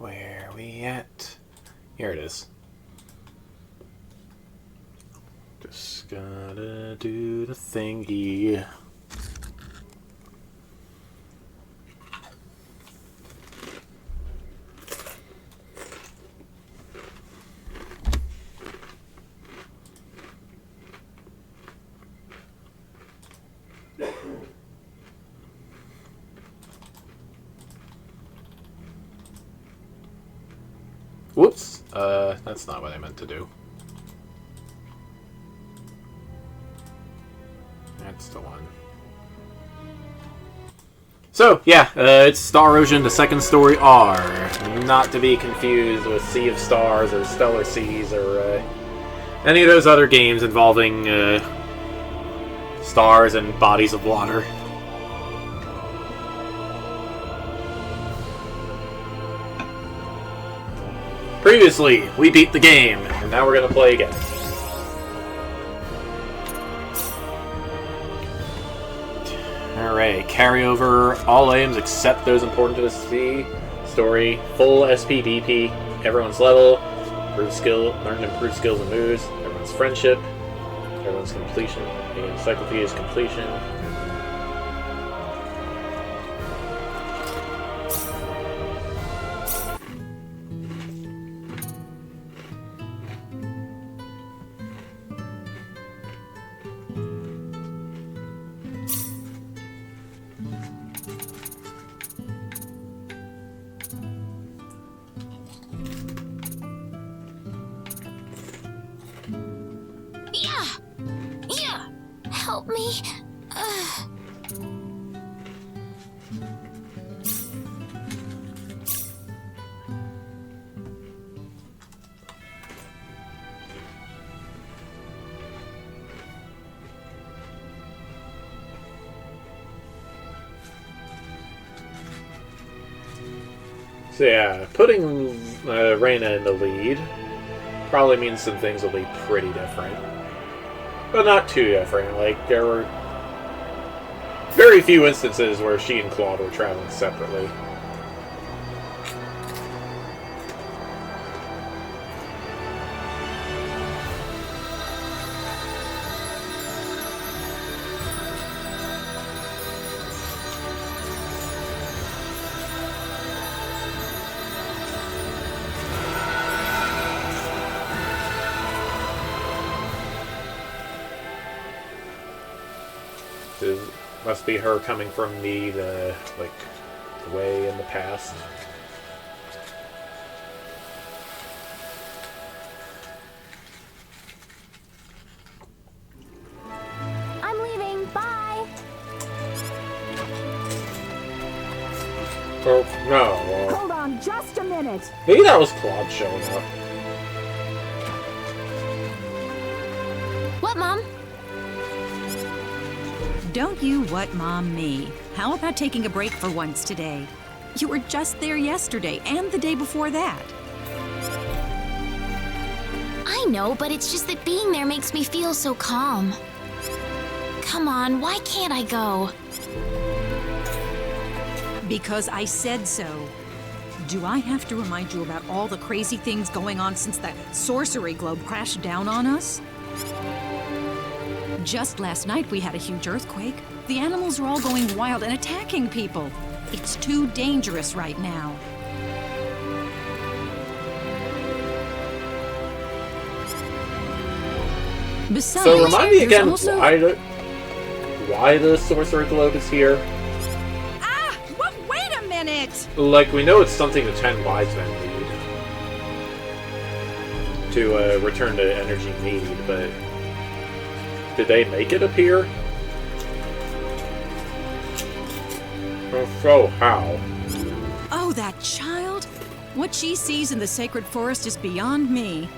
Where are we at? Here it is. Just gotta do the thingy. Whoops. That's not what I meant to do. That's the one. So, yeah, it's Star Ocean, the second story R. Not to be confused with Sea of Stars or Stellar Seas or any of those other games involving stars and bodies of water. Previously, we beat the game, and now we're gonna play again. Alright, carry over all items except those important to the story. Full SPDP, everyone's level, improve skill, learn and improve skills and moves, everyone's friendship, everyone's completion, the encyclopedia's completion. Help me. So yeah, putting Reina in the lead probably means some things will be pretty different. But not too different. Like, there were very few instances where she and Claude were traveling separately. Must be her coming from the way in the past. I'm leaving. Bye. Oh, no. Hold on just a minute. Maybe that was Claude showing up. What, Mom? Don't you what Mom me. How about taking a break for once today? You were just there yesterday and the day before that. I know, but it's just that being there makes me feel so calm. Come on, why can't I go? Because I said so. Do I have to remind you about all the crazy things going on since that sorcery globe crashed down on us? Just last night we had a huge earthquake. The animals are all going wild and attacking people. It's too dangerous right now. Besides, So remind me again also... why the sorcerer globe is here. Ah! Well, wait a minute! Like, we know it's something the 10 wise men need to return to energy need, but did they make it appear? If so, how? Oh, that child? What she sees in the sacred forest is beyond me.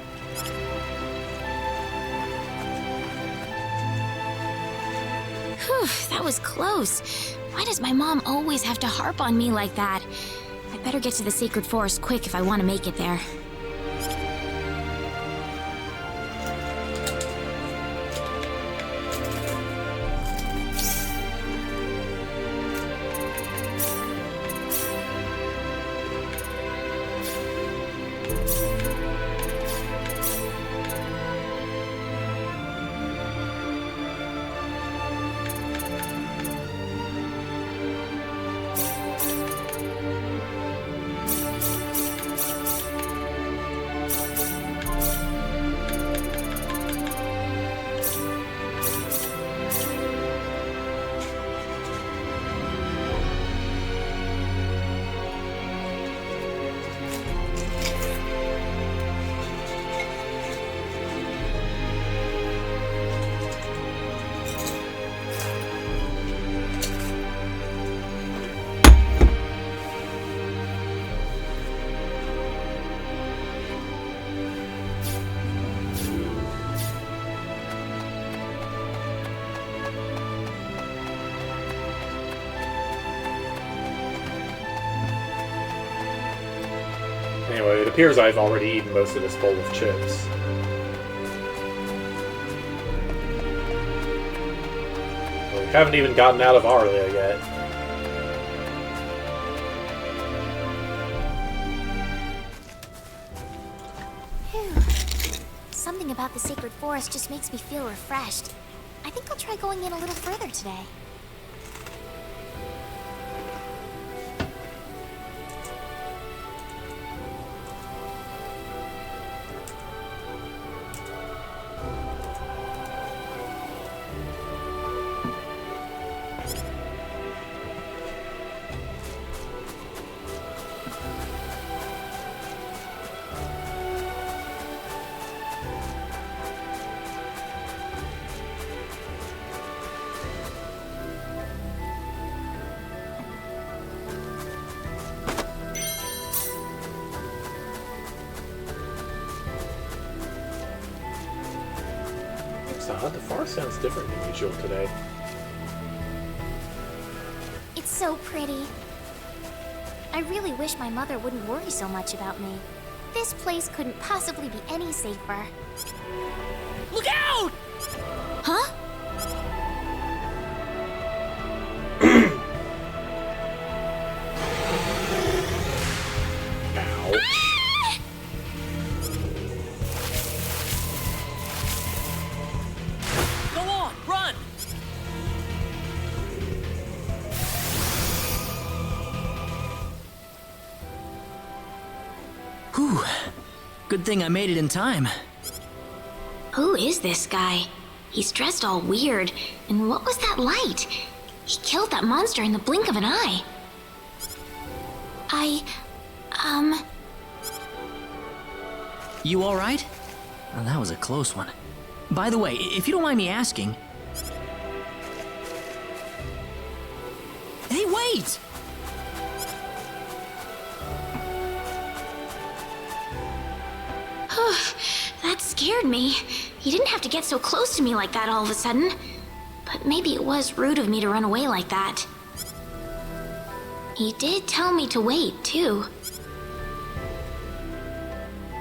Whew, that was close. Why does my mom always have to harp on me like that? I better get to the sacred forest quick if I want to make it there. Anyway, it appears I've already eaten most of this bowl of chips. We haven't even gotten out of Arlia yet. Phew. Something about the sacred forest just makes me feel refreshed. I think I'll try going in a little further today. The forest sounds different than usual today. It's so pretty. I really wish my mother wouldn't worry so much about me. This place couldn't possibly be any safer. Look out! Huh? Whew. Good thing I made it in time. Who is this guy? He's dressed all weird. And what was that light? He killed that monster in the blink of an eye. You alright? Oh, that was a close one. By the way, if you don't mind me asking... Hey, wait! That scared me. He didn't have to get so close to me like that all of a sudden. But maybe it was rude of me to run away like that. He did tell me to wait, too.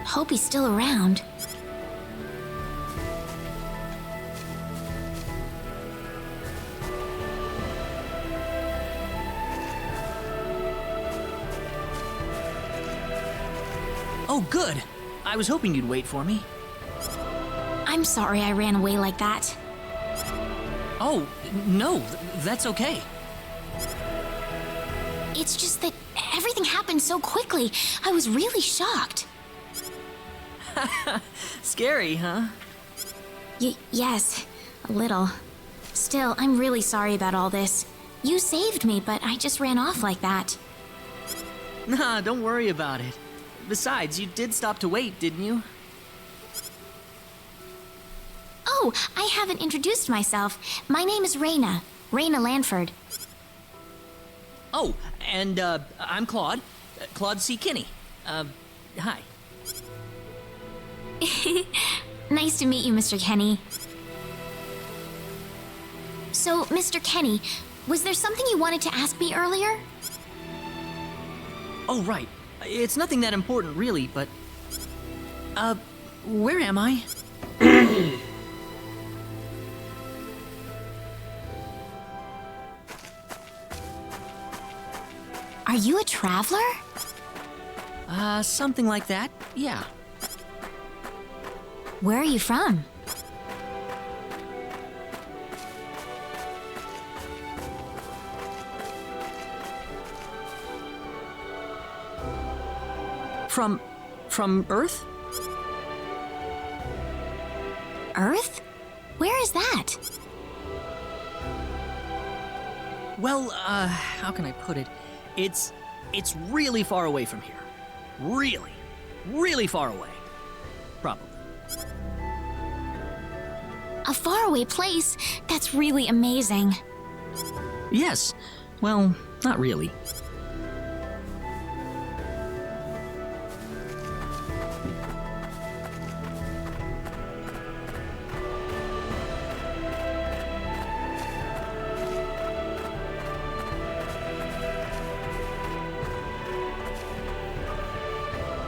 Hope he's still around. Oh, good. I was hoping you'd wait for me. I'm sorry I ran away like that. Oh, no, that's okay. It's just that everything happened so quickly. I was really shocked. Scary, huh? Yes, a little. Still, I'm really sorry about all this. You saved me, but I just ran off like that. Nah, don't worry about it. Besides, you did stop to wait, didn't you? Oh, I haven't introduced myself. My name is Raina. Raina Lanford. Oh, and, I'm Claude. Claude C. Kinney. Hi. Nice to meet you, Mr. Kenny. So, Mr. Kenny, was there something you wanted to ask me earlier? Oh, right. It's nothing that important, really, but... where am I? Are you a traveler? Something like that, yeah. Where are you from? From Earth? Earth? Where is that? Well, how can I put it? It's really far away from here. Really, really far away. Probably. A faraway place? That's really amazing. Yes. Well, not really.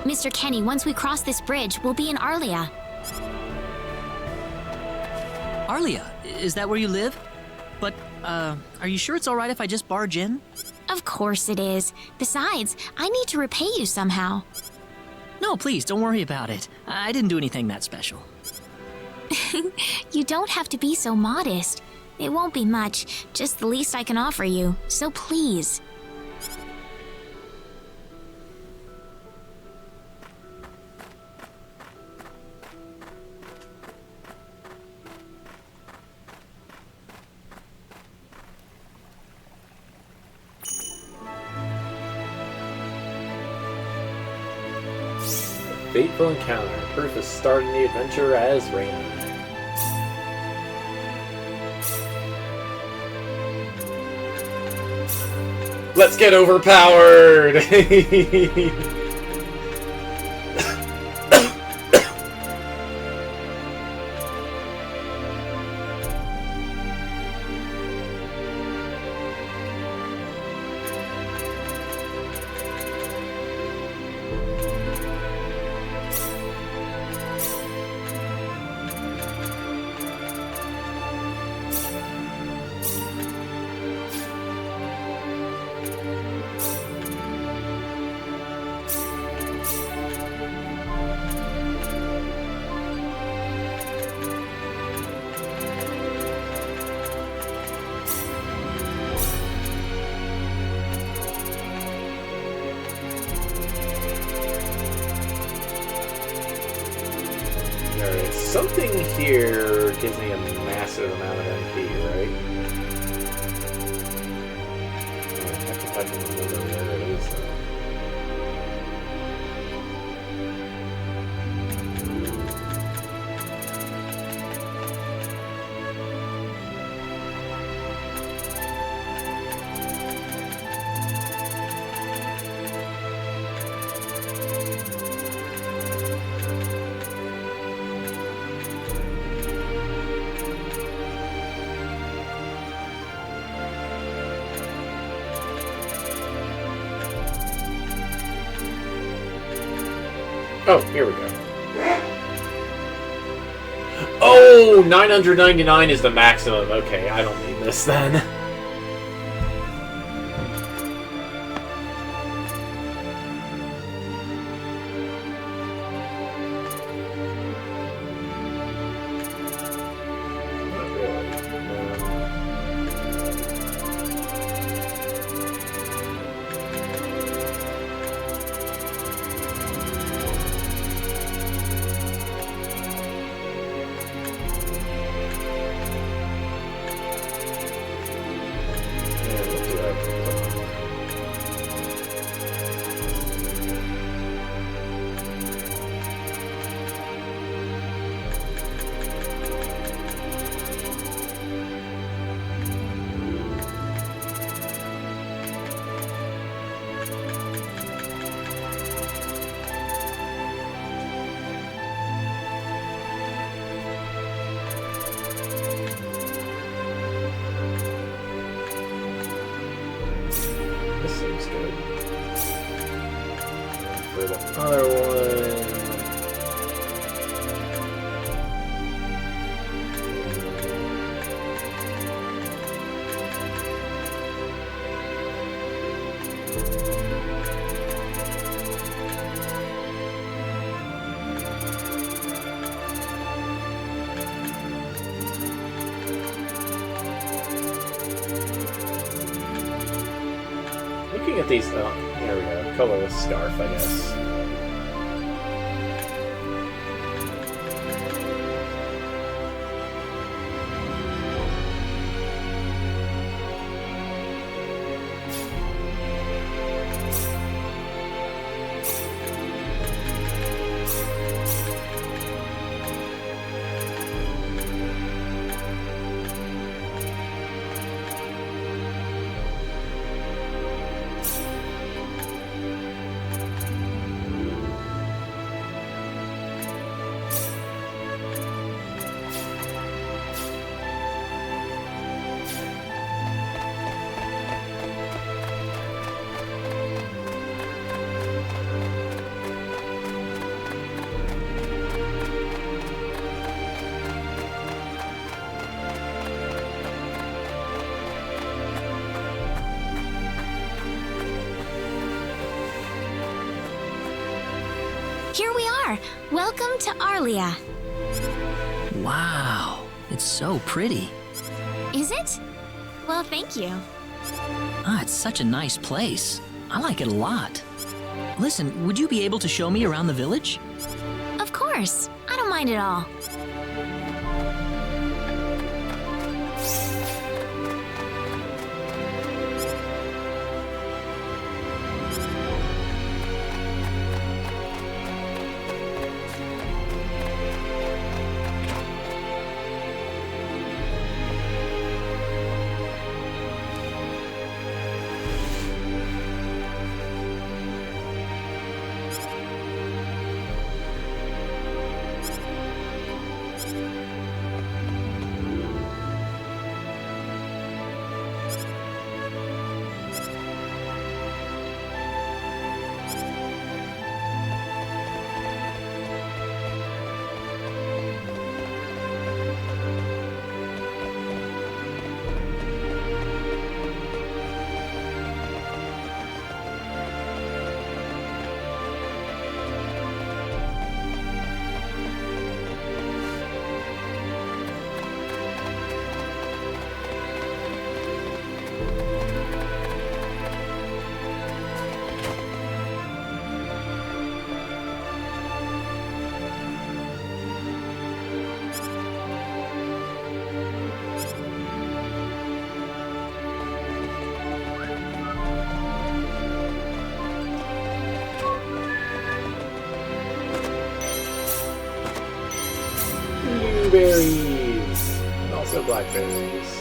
Mr. Kenny, once we cross this bridge, we'll be in Arlia. Arlia, is that where you live? But, are you sure it's alright if I just barge in? Of course it is. Besides, I need to repay you somehow. No, please, don't worry about it. I didn't do anything that special. You don't have to be so modest. It won't be much, just the least I can offer you, so please. Fateful encounter. Proof of starting the adventure as Raina. Let's get overpowered! Alright, something here gives me a massive amount of MP, right? If I can remember where it is, though. Oh, here we go. Oh, 999 is the maximum. Okay, I don't need this then. Not really. This seems good. For the other one... Looking at these, oh, there we go. Colorless scarf, I guess. Here we are. Welcome to Arlia. Wow, it's so pretty. Is it? Well, thank you. Ah, it's such a nice place. I like it a lot. Listen, would you be able to show me around the village? Of course. I don't mind at all. Blueberries! And also blackberries.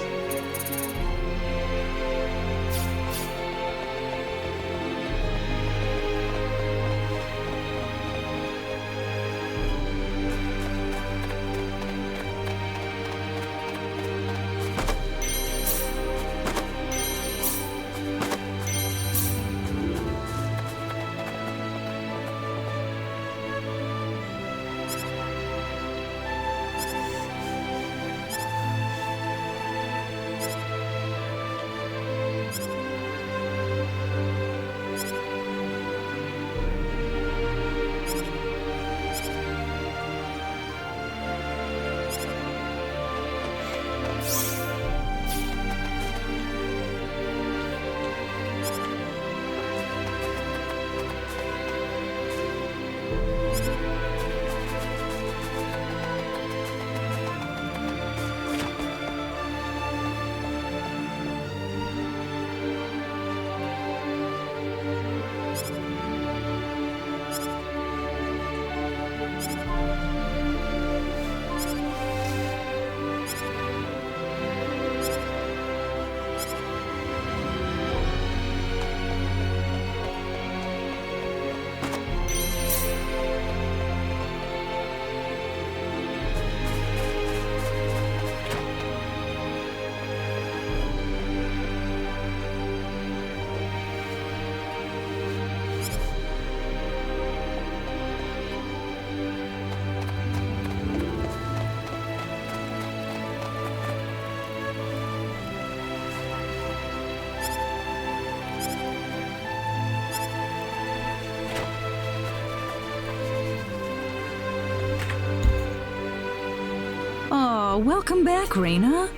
Oh, welcome back, Raina.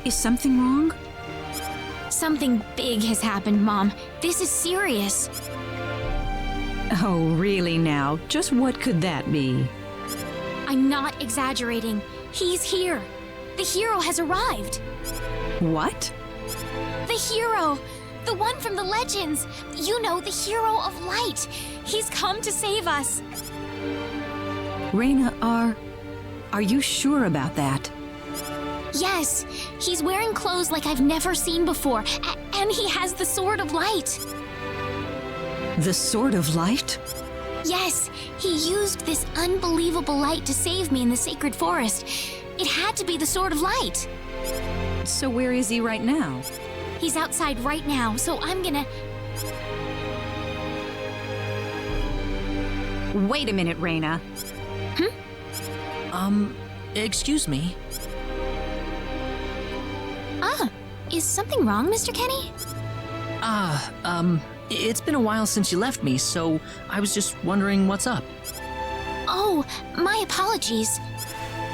Is something wrong? Something big has happened, Mom. This is serious. Oh, really now? Just what could that be? I'm not exaggerating. He's here. The hero has arrived. What? The hero! The one from the legends! You know, the hero of light! He's come to save us! Raina, are you sure about that? Yes, he's wearing clothes like I've never seen before, and he has the Sword of Light. The Sword of Light? Yes, he used this unbelievable light to save me in the Sacred Forest. It had to be the Sword of Light. So where is he right now? He's outside right now, so I'm gonna... Wait a minute, Raina. Excuse me. Is something wrong, Mr. Kenny? It's been a while since you left me, so I was just wondering what's up. Oh, my apologies.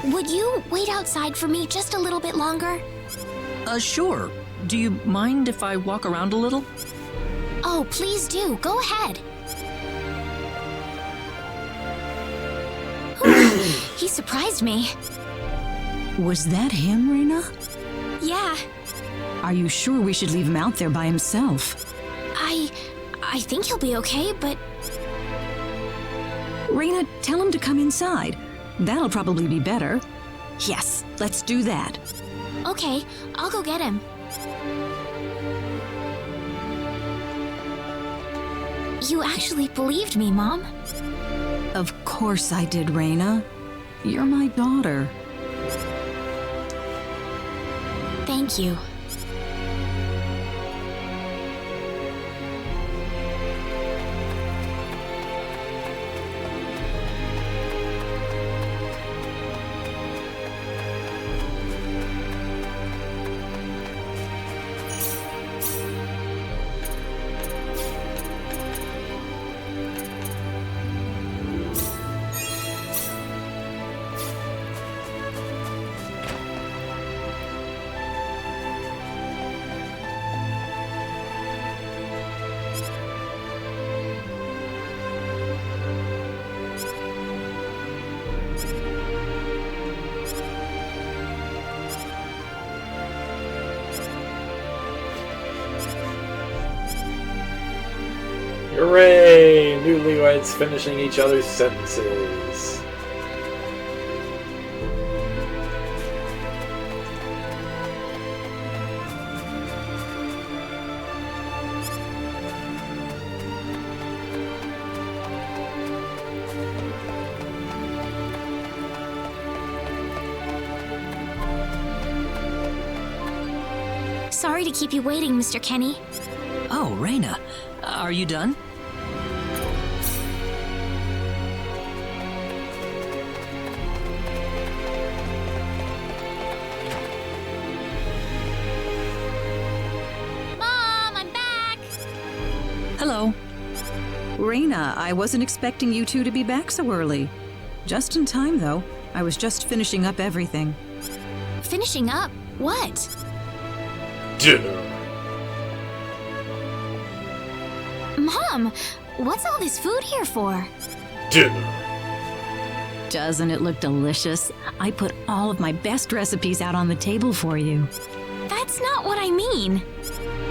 Would you wait outside for me just a little bit longer? Sure. Do you mind if I walk around a little? Oh, please do. Go ahead. He surprised me. Was that him, Raina? Yeah, Are you sure we should leave him out there by himself? I think he'll be okay, but Raina, tell him to come inside. That'll probably be better. Yes, let's do that. okay, I'll go get him. You actually believed me, Mom. Of course I did, Raina. You're my daughter. Thank you. Hooray! Newlyweds finishing each other's sentences. Sorry to keep you waiting, Mr. Kenny. Oh, Raina, are you done? Mom, I'm back! Hello. Raina, I wasn't expecting you two to be back so early. Just in time, though. I was just finishing up everything. Finishing up? What? Dinner. Mom, what's all this food here for? Dinner. Doesn't it look delicious? I put all of my best recipes out on the table for you. That's not what I mean.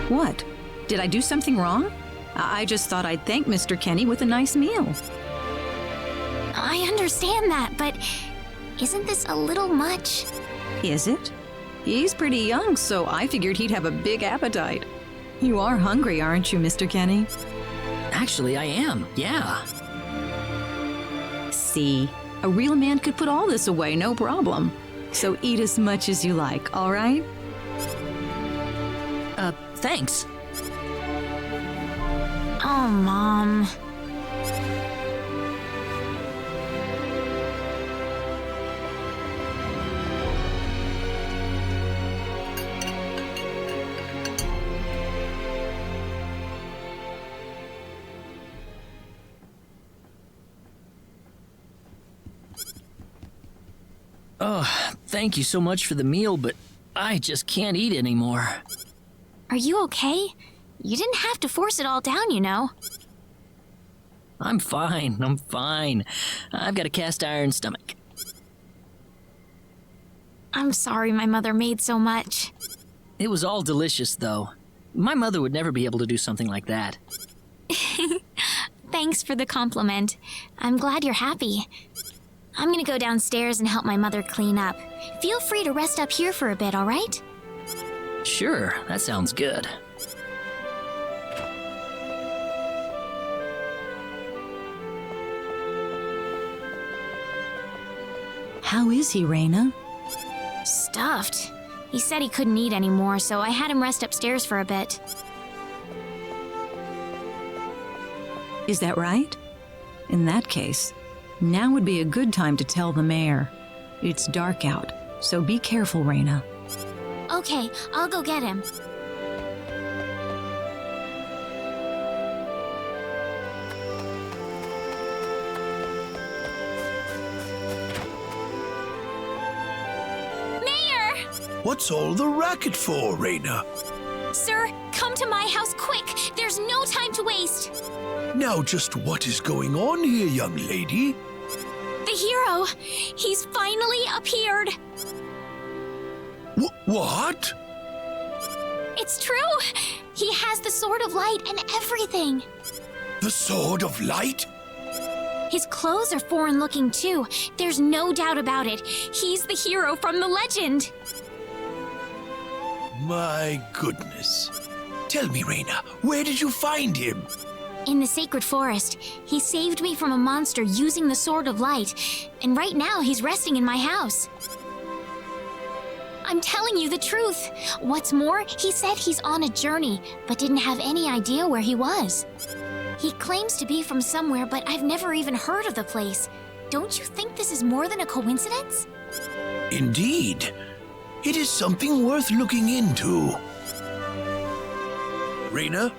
What? Did I do something wrong? I just thought I'd thank Mr. Kenny with a nice meal. I understand that, but isn't this a little much? Is it? He's pretty young, so I figured he'd have a big appetite. You are hungry, aren't you, Mr. Kenny? Actually, I am, yeah. See, a real man could put all this away, no problem. So eat as much as you like, all right? Thanks. Oh, Mom. Oh, thank you so much for the meal, but I just can't eat anymore. Are you okay? You didn't have to force it all down, you know. I'm fine, I'm fine. I've got a cast iron stomach. I'm sorry my mother made so much. It was all delicious, though. My mother would never be able to do something like that. Thanks for the compliment. I'm glad you're happy. I'm gonna go downstairs and help my mother clean up. Feel free to rest up here for a bit, all right? Sure, that sounds good. How is he, Raina? Stuffed. He said he couldn't eat anymore, so I had him rest upstairs for a bit. Is that right? In that case, now would be a good time to tell the mayor. It's dark out, so be careful, Raina. Okay, I'll go get him. What's all the racket for, Reina? Sir, come to my house quick. There's no time to waste. Now just what is going on here, young lady? The hero, he's finally appeared. What? It's true. He has the Sword of Light and everything. The Sword of Light? His clothes are foreign looking too. There's no doubt about it. He's the hero from the legend. My goodness. Tell me, Reina, where did you find him? In the sacred forest, he saved me from a monster using the Sword of Light, and right now he's resting in my house. I'm telling you the truth. What's more, he said he's on a journey, but didn't have any idea where he was. He claims to be from somewhere, but I've never even heard of the place. Don't you think this is more than a coincidence? Indeed. It is something worth looking into. Reina,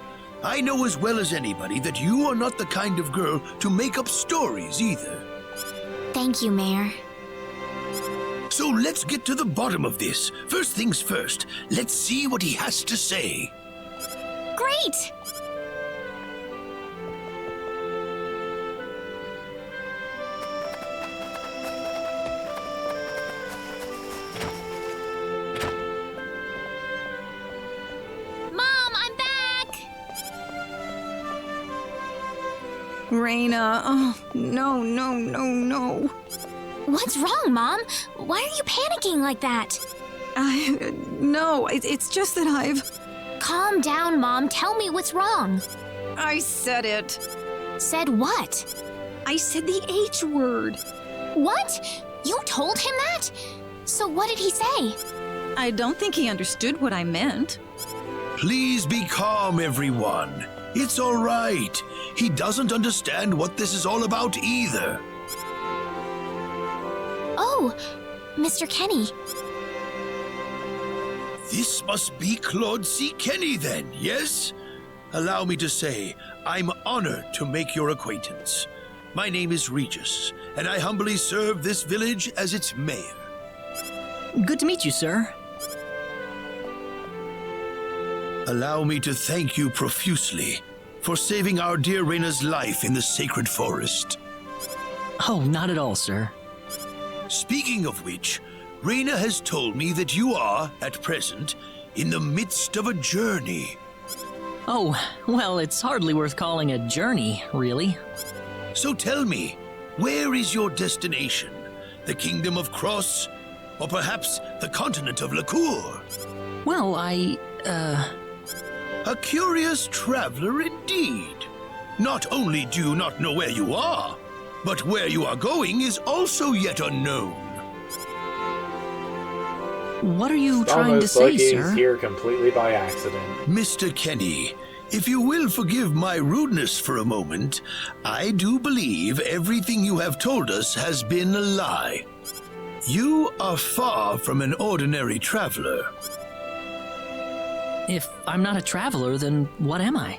I know as well as anybody that you are not the kind of girl to make up stories either. Thank you, Mayor. So let's get to the bottom of this. First things first, let's see what he has to say. Great! Mom, I'm back! Reina, oh, no, no, no, no. What's wrong, Mom? Why are you panicking like that? No, it's just that Calm down, Mom. Tell me what's wrong. I said it. Said what? I said the H word. What? You told him that? So what did he say? I don't think he understood what I meant. Please be calm, everyone. It's all right. He doesn't understand what this is all about either. Oh, Mr. Kenny. This must be Claude C. Kenny then, yes? Allow me to say, I'm honored to make your acquaintance. My name is Regis, and I humbly serve this village as its mayor. Good to meet you, sir. Allow me to thank you profusely for saving our dear Reina's life in the sacred forest. Oh, not at all, sir. Speaking of which, Reina has told me that you are, at present, in the midst of a journey. Oh, well, it's hardly worth calling a journey, really. So tell me, where is your destination? The Kingdom of Cross? Or perhaps the continent of Lacour? Well, A curious traveler indeed. Not only do you not know where you are, but where you are going is also yet unknown. What are you It's trying to almost say, like he's sir? here completely by accident. Mr. Kenny, if you will forgive my rudeness for a moment, I do believe everything you have told us has been a lie. You are far from an ordinary traveler. If I'm not a traveler, then what am I?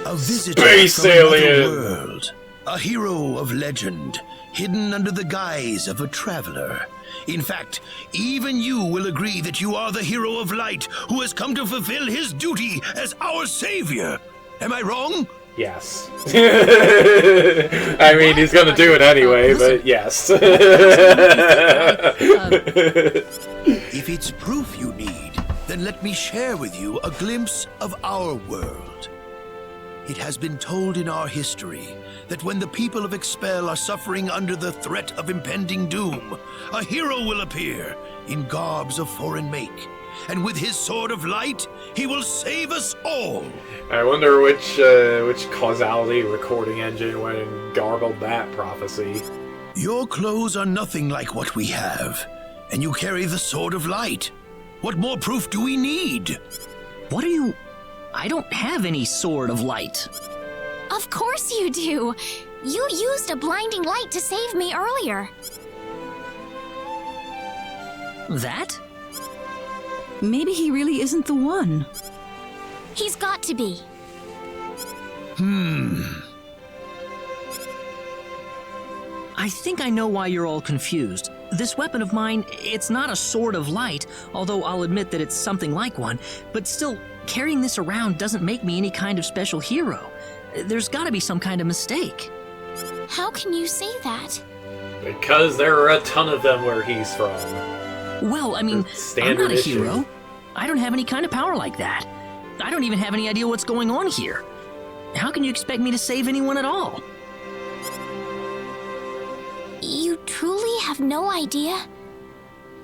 A visitor Space from another alien. world. A hero of legend, hidden under the guise of a traveler. In fact, even you will agree that you are the hero of light who has come to fulfill his duty as our savior. Am I wrong? Yes. I mean, he's gonna do it anyway, but yes. If it's proof you need, then let me share with you a glimpse of our world. It has been told in our history that when the people of Expel are suffering under the threat of impending doom, a hero will appear in garbs of foreign make, and with his sword of light, he will save us all. I wonder which causality recording engine went and garbled that prophecy. Your clothes are nothing like what we have, and you carry the sword of light. What more proof do we need? What are you... I don't have any sword of light. Of course you do. You used a blinding light to save me earlier. That? Maybe he really isn't the one. He's got to be. I think I know why you're all confused. This weapon of mine, it's not a sword of light, although I'll admit that it's something like one, but still, carrying this around doesn't make me any kind of special hero. There's gotta be some kind of mistake. How can you say that? Because there are a ton of them where he's from. Well, I mean, I'm Standard not a issue. hero. I don't have any kind of power like that. I don't even have any idea what's going on here. How can you expect me to save anyone at all? You truly have no idea?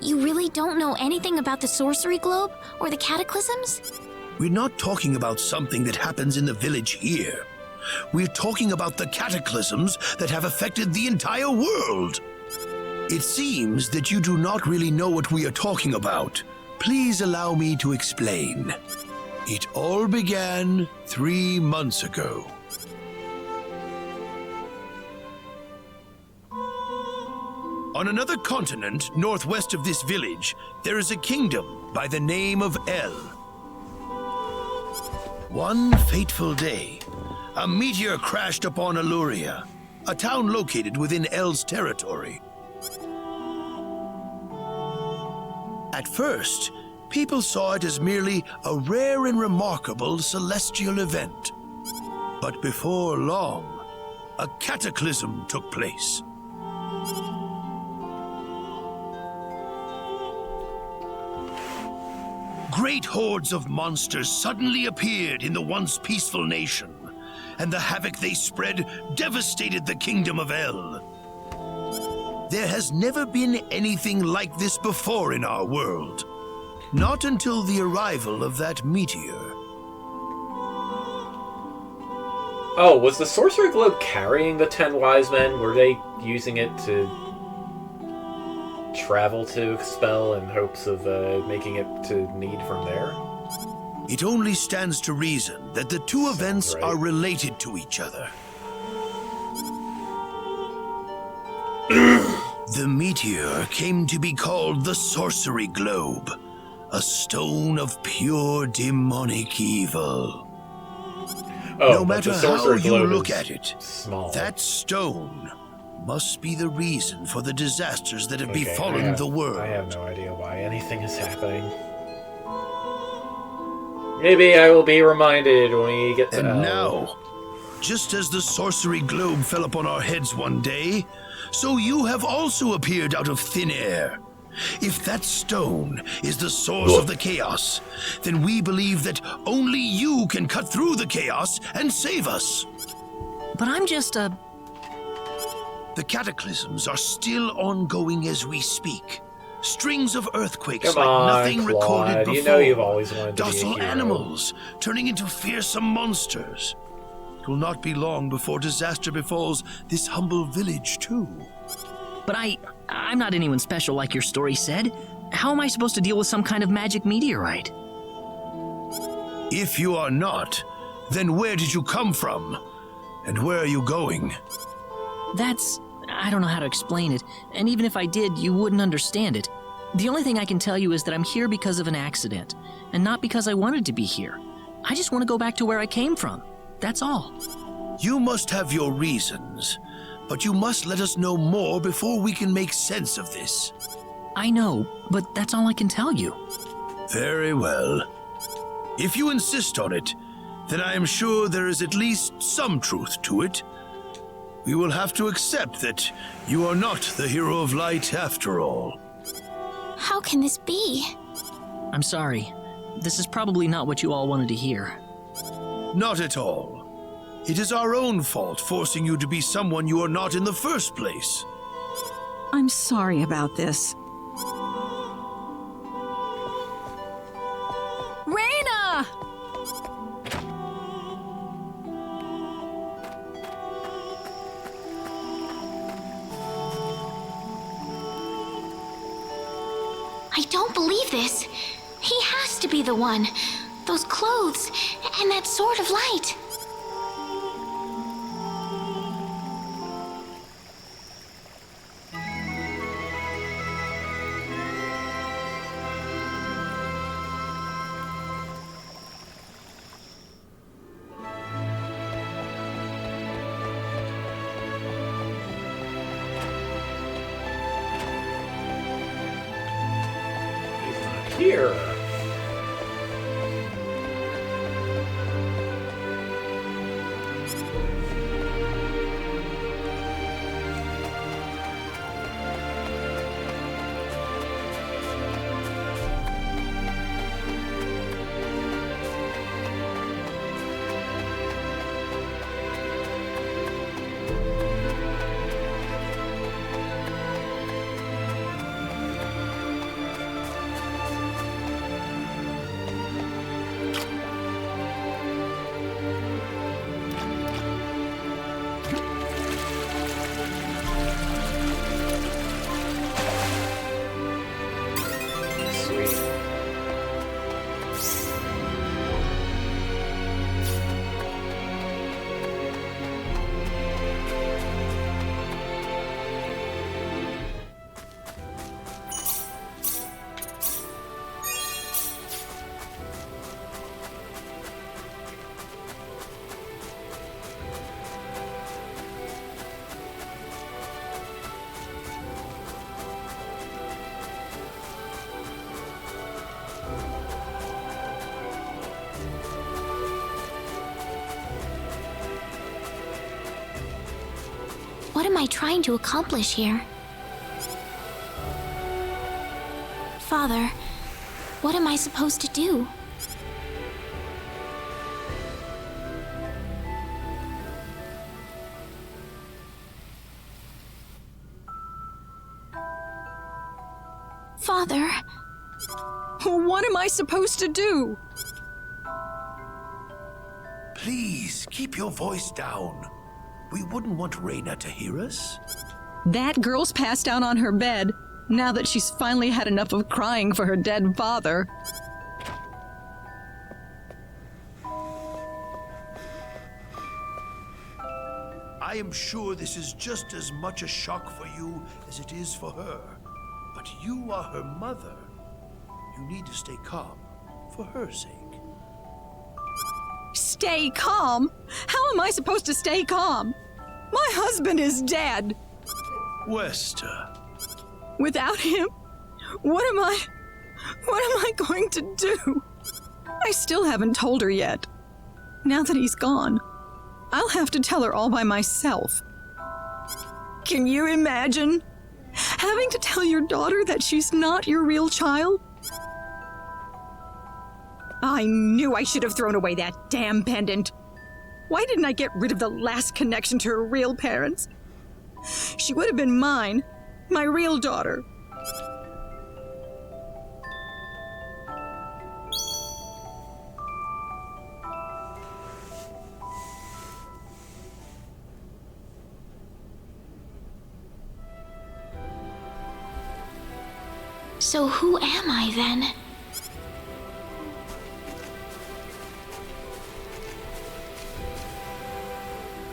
You really don't know anything about the sorcery globe or the cataclysms? We're not talking about something that happens in the village here. We're talking about the cataclysms that have affected the entire world. It seems that you do not really know what we are talking about. Please allow me to explain. It all began 3 months ago. On another continent, northwest of this village, there is a kingdom by the name of El. One fateful day, a meteor crashed upon Aluria, a town located within El's territory. At first, people saw it as merely a rare and remarkable celestial event. But before long, a cataclysm took place. Great hordes of monsters suddenly appeared in the once peaceful nation, and the havoc they spread devastated the kingdom of El. There has never been anything like this before in our world. Not until the arrival of that meteor. Oh, was the sorcery globe carrying the 10 wise men? Were they using it to travel to expel in hopes of making it to need from there? It only stands to reason that the two events right. are related to each other. The meteor came to be called the Sorcery Globe, a stone of pure demonic evil. Oh, No but matter the how sorcery you globe look is at it, small. that stone must be the reason for the disasters that have Okay, befallen the world. I have no idea why anything is happening. Maybe I will be reminded when we get to And El. now, just as the sorcery globe fell upon our heads one day, so you have also appeared out of thin air. If that stone is the source of the chaos, then we believe that only you can cut through the chaos and save us. But I'm just a... The cataclysms are still ongoing as we speak. Strings of earthquakes Come like on, nothing Claude. recorded before. You know you've always wanted to be a Docile hero. animals turning into fearsome monsters. It will not be long before disaster befalls this humble village, too. But I'm not anyone special like your story said. How am I supposed to deal with some kind of magic meteorite? If you are not, then where did you come from? And where are you going? I don't know how to explain it, and even if I did, you wouldn't understand it. The only thing I can tell you is that I'm here because of an accident, and not because I wanted to be here. I just want to go back to where I came from. That's all. You must have your reasons, but you must let us know more before we can make sense of this. I know, but that's all I can tell you. Very well. If you insist on it, then I am sure there is at least some truth to it. We will have to accept that you are not the hero of light after all. How can this be? I'm sorry. This is probably not what you all wanted to hear. Not at all. It is our own fault forcing you to be someone you are not in the first place. I'm sorry about this. Raina! I don't believe this. He has to be the one. Those clothes and that sword of light. here? What am I trying to accomplish here? Father, what am I supposed to do? Father, What am I supposed to do? Please, keep your voice down. We wouldn't want Raina to hear us. That girl's passed out on her bed, now that she's finally had enough of crying for her dead father. I am sure this is just as much a shock for you as it is for her. But you are her mother. You need to stay calm for her sake. Stay calm? How am I supposed to stay calm? My husband is dead. Wester, Without him, what am I going to do? I still haven't told her yet. Now that he's gone, I'll have to tell her all by myself. Can you imagine having to tell your daughter that she's not your real child? I knew I should have thrown away that damn pendant. Why didn't I get rid of the last connection to her real parents? She would have been mine, my real daughter. so who am I then?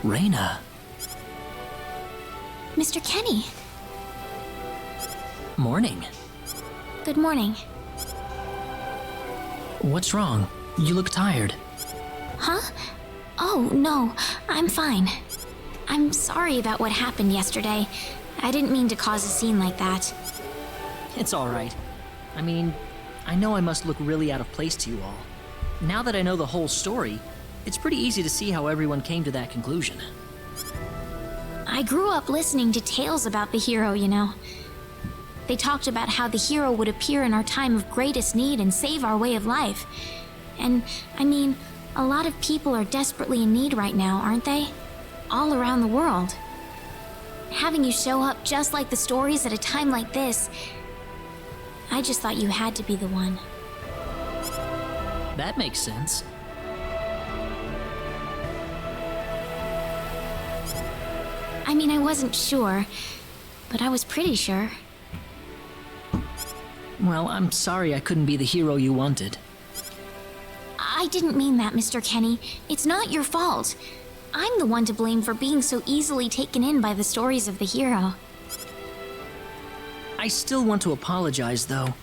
Raina. Mr. Kenny. Morning. Good morning. What's wrong? You look tired. Huh? Oh, no, I'm fine. I'm sorry about what happened yesterday. I didn't mean to cause a scene like that. It's all right. I mean, I know I must look really out of place to you all. Now that I know the whole story, it's pretty easy to see how everyone came to that conclusion. I grew up listening to tales about the hero, you know. They talked about how the hero would appear in our time of greatest need and save our way of life. And, I mean, a lot of people are desperately in need right now, aren't they? All around the world. Having you show up just like the stories at a time like this, I just thought you had to be the one. That makes sense. I mean, I wasn't sure, but I was pretty sure. Well, I'm sorry I couldn't be the hero you wanted. I didn't mean that, Mr. Kenny. It's not your fault. I'm the one to blame for being so easily taken in by the stories of the hero. I still want to apologize, though.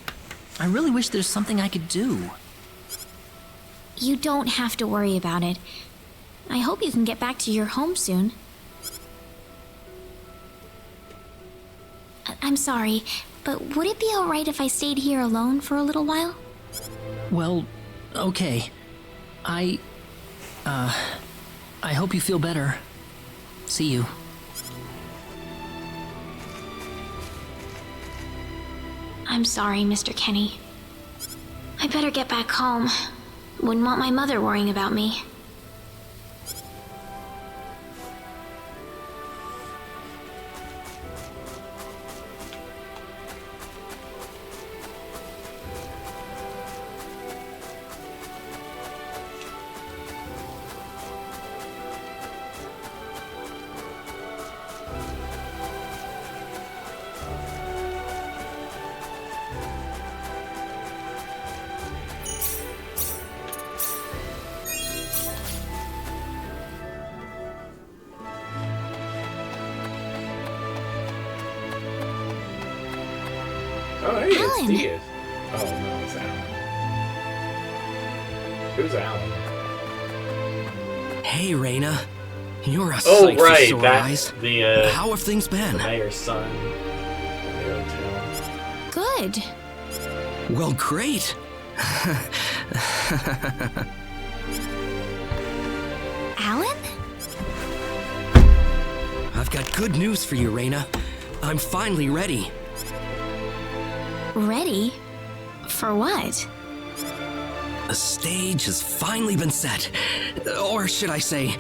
I really wish there's something I could do. You don't have to worry about it. I hope you can get back to your home soon. I'm sorry. but would it be alright if I stayed here alone for a little while? Well, okay. I hope you feel better. See you. I'm sorry, Mr. Kenny. I better get back home. Wouldn't want my mother worrying about me. Oh, hey, it's Alan. Diaz. Oh, no, it's Alan. Who's Alan? Hey, Raina. You're a Oh, sight for right, sore that's eyes. the How have things been? mayor's son. in the old town. Good. Well, great. Alan? I've got good news for you, Raina. I'm finally ready. Ready? For what? The stage has finally been set. Or should I say,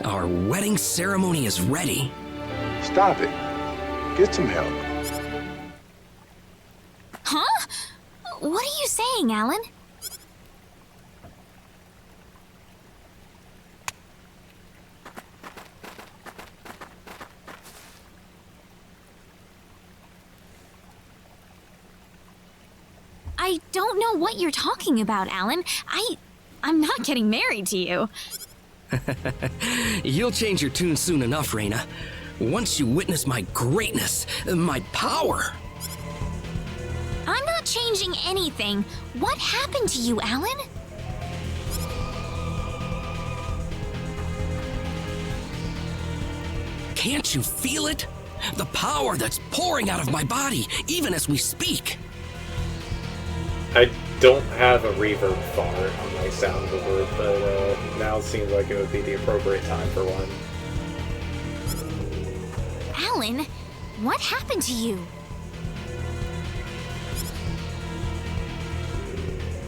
our wedding ceremony is ready. Stop it. Get some help. Huh? What are you saying, Alan? I don't know what you're talking about, Alan. I'm not getting married to you. You'll change your tune soon enough, Raina. Once you witness my greatness, my power. I'm not changing anything. What happened to you, Alan? Can't you feel it? The power that's pouring out of my body, even as we speak. I don't have a reverb fart on my soundboard, but now it seems like it would be the appropriate time for one. Alan, what happened to you?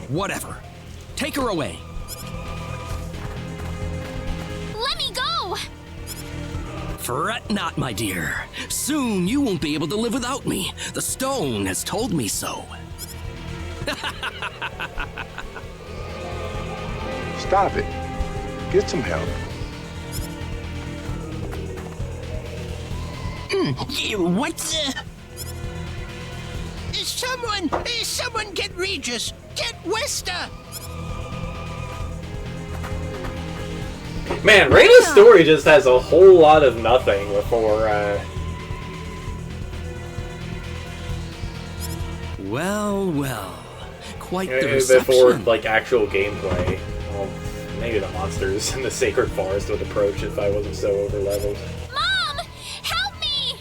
Whatever. Take her away. Let me go! Fret not, my dear. Soon you won't be able to live without me. The stone has told me so. Stop it. Get some help. What? Someone get Regis. Get Westa. Man, Raina's story just has a whole lot of nothing before, Well, well. Quite the before, reception. like, actual gameplay. Well, maybe the monsters in the Sacred Forest would approach if I wasn't so overleveled. Mom! Help me!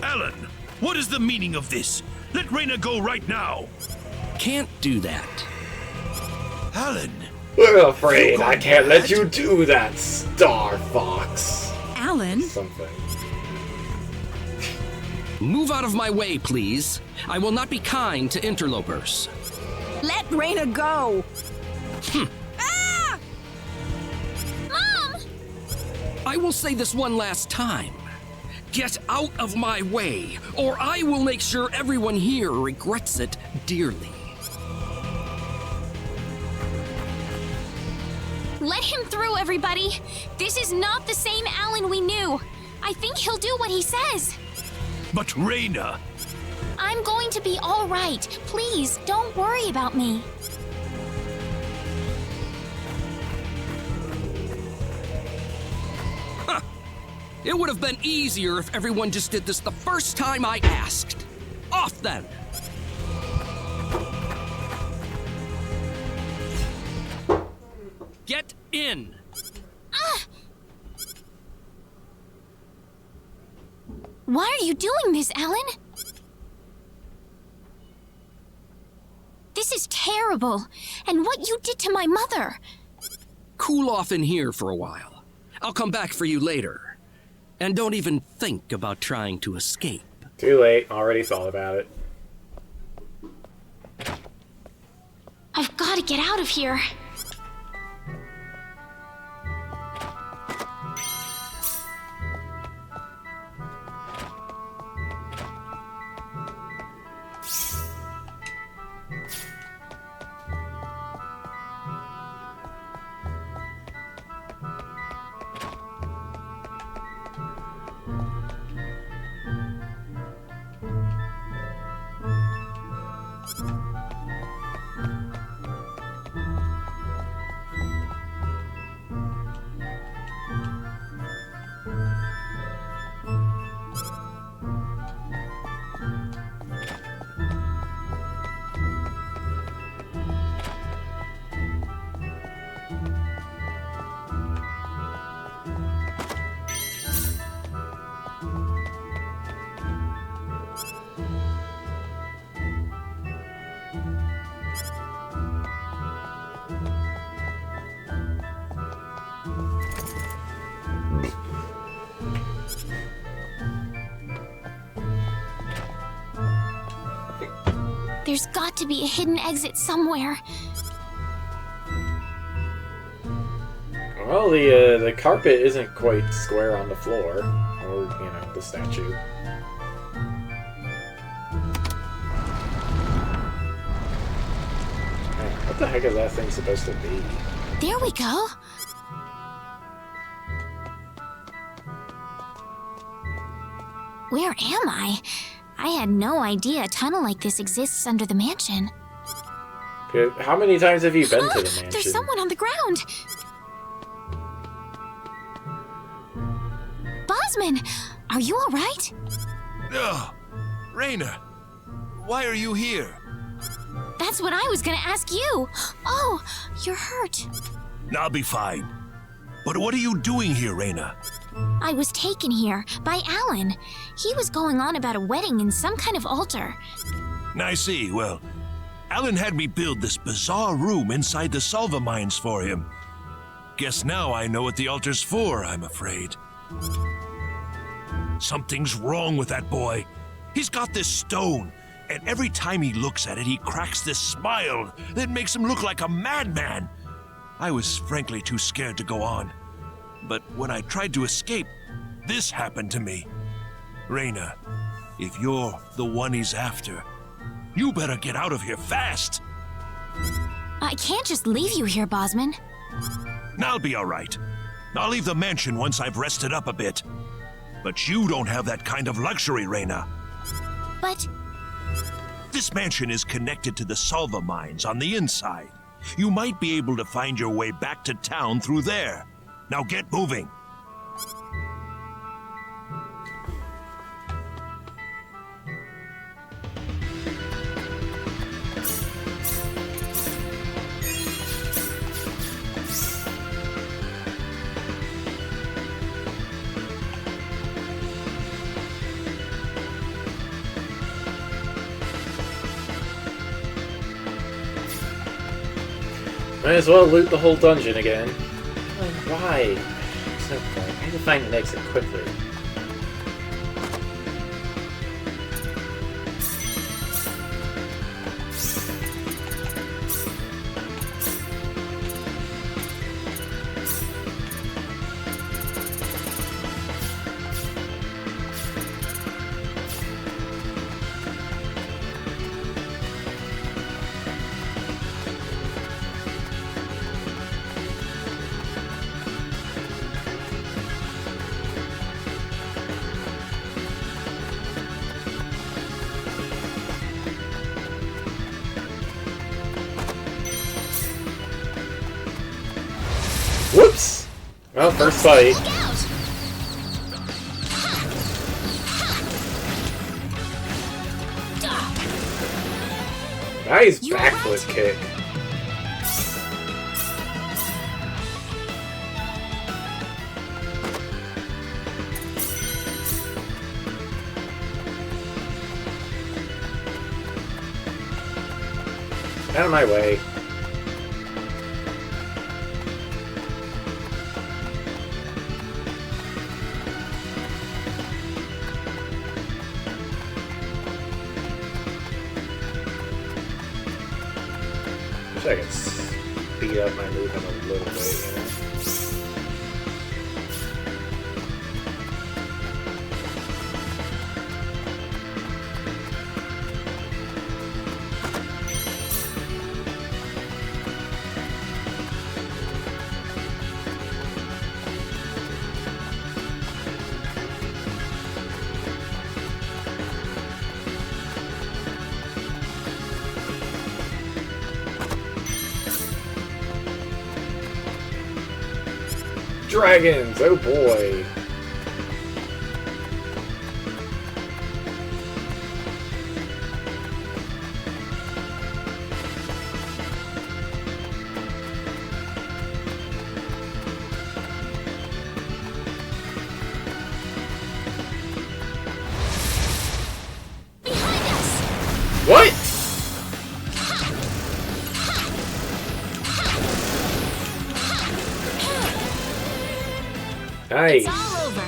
Alan, what is the meaning of this? Let Raina go right now. Can't do that. Alan, We're afraid I can't let you do that, Star Fox. Alan? Something. Move out of my way, please. I will not be kind to interlopers. Let Raina go! Mom! I will say this one last time. Get out of my way, or I will make sure everyone here regrets it dearly. Let him through, everybody! This is not the same Alan we knew! I think he'll do what he says! but Raina. I'm going to be all right. Please, don't worry about me. It would have been easier if everyone just did this the first time I asked. Off then! Get in! Why are you doing this, Alan? This is terrible. And what you did to my mother. Cool off in here for a while. I'll come back for you later. And don't even think about trying to escape. Too late. Already thought about it. I've got to get out of here. There's got to be a hidden exit somewhere. Well, the carpet isn't quite square on the floor, or, you know, the statue. Man, what the heck is that thing supposed to be? There we go. Where am I? I had no idea a tunnel like this exists under the mansion. How many times have you been to the mansion? There's someone on the ground. Bosman, are you all right? Ugh. Raina, why are you here? That's what I was gonna ask you. Oh, you're hurt. I'll be fine. But what are you doing here, Raina? I was taken here by Alan. He was going on about a wedding in some kind of altar. I see. Well, Alan had me build this bizarre room inside the Salva mines for him. Guess now I know what the altar's for, I'm afraid. Something's wrong with that boy. He's got this stone, and every time he looks at it, he cracks this smile that makes him look like a madman. I was frankly too scared to go on. But when I tried to escape, this happened to me. Raina, if you're the one he's after, you better get out of here fast. I can't just leave you here, Bosman. I'll be all right. I'll leave the mansion once I've rested up a bit. But you don't have that kind of luxury, Raina. But This mansion is connected to the Salva mines on the inside. You might be able to find your way back to town through there. Now get moving. Might as well loot the whole dungeon again. Why? There's no point. I need to find an exit quickly. Whoops! Well, first fight. look out! Nice You backflip kick. Out of my way. Wish I could speed up my movement a little bit, you know? Dragons! Oh boy! Behind us! What? Nice. It's all over.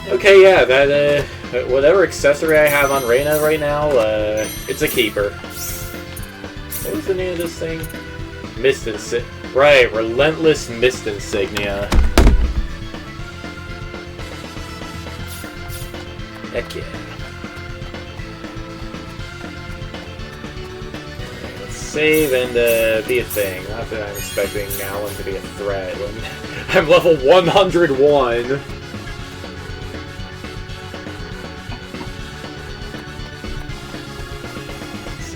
Okay, yeah, that, whatever accessory I have on Reyna right now, it's a keeper. What was the name of this thing? Mist Insignia. Right, Relentless Mist Insignia. Heck yeah. Alright, let's save and be a thing. Not that I'm expecting Alan to be a threat when I'm level 101.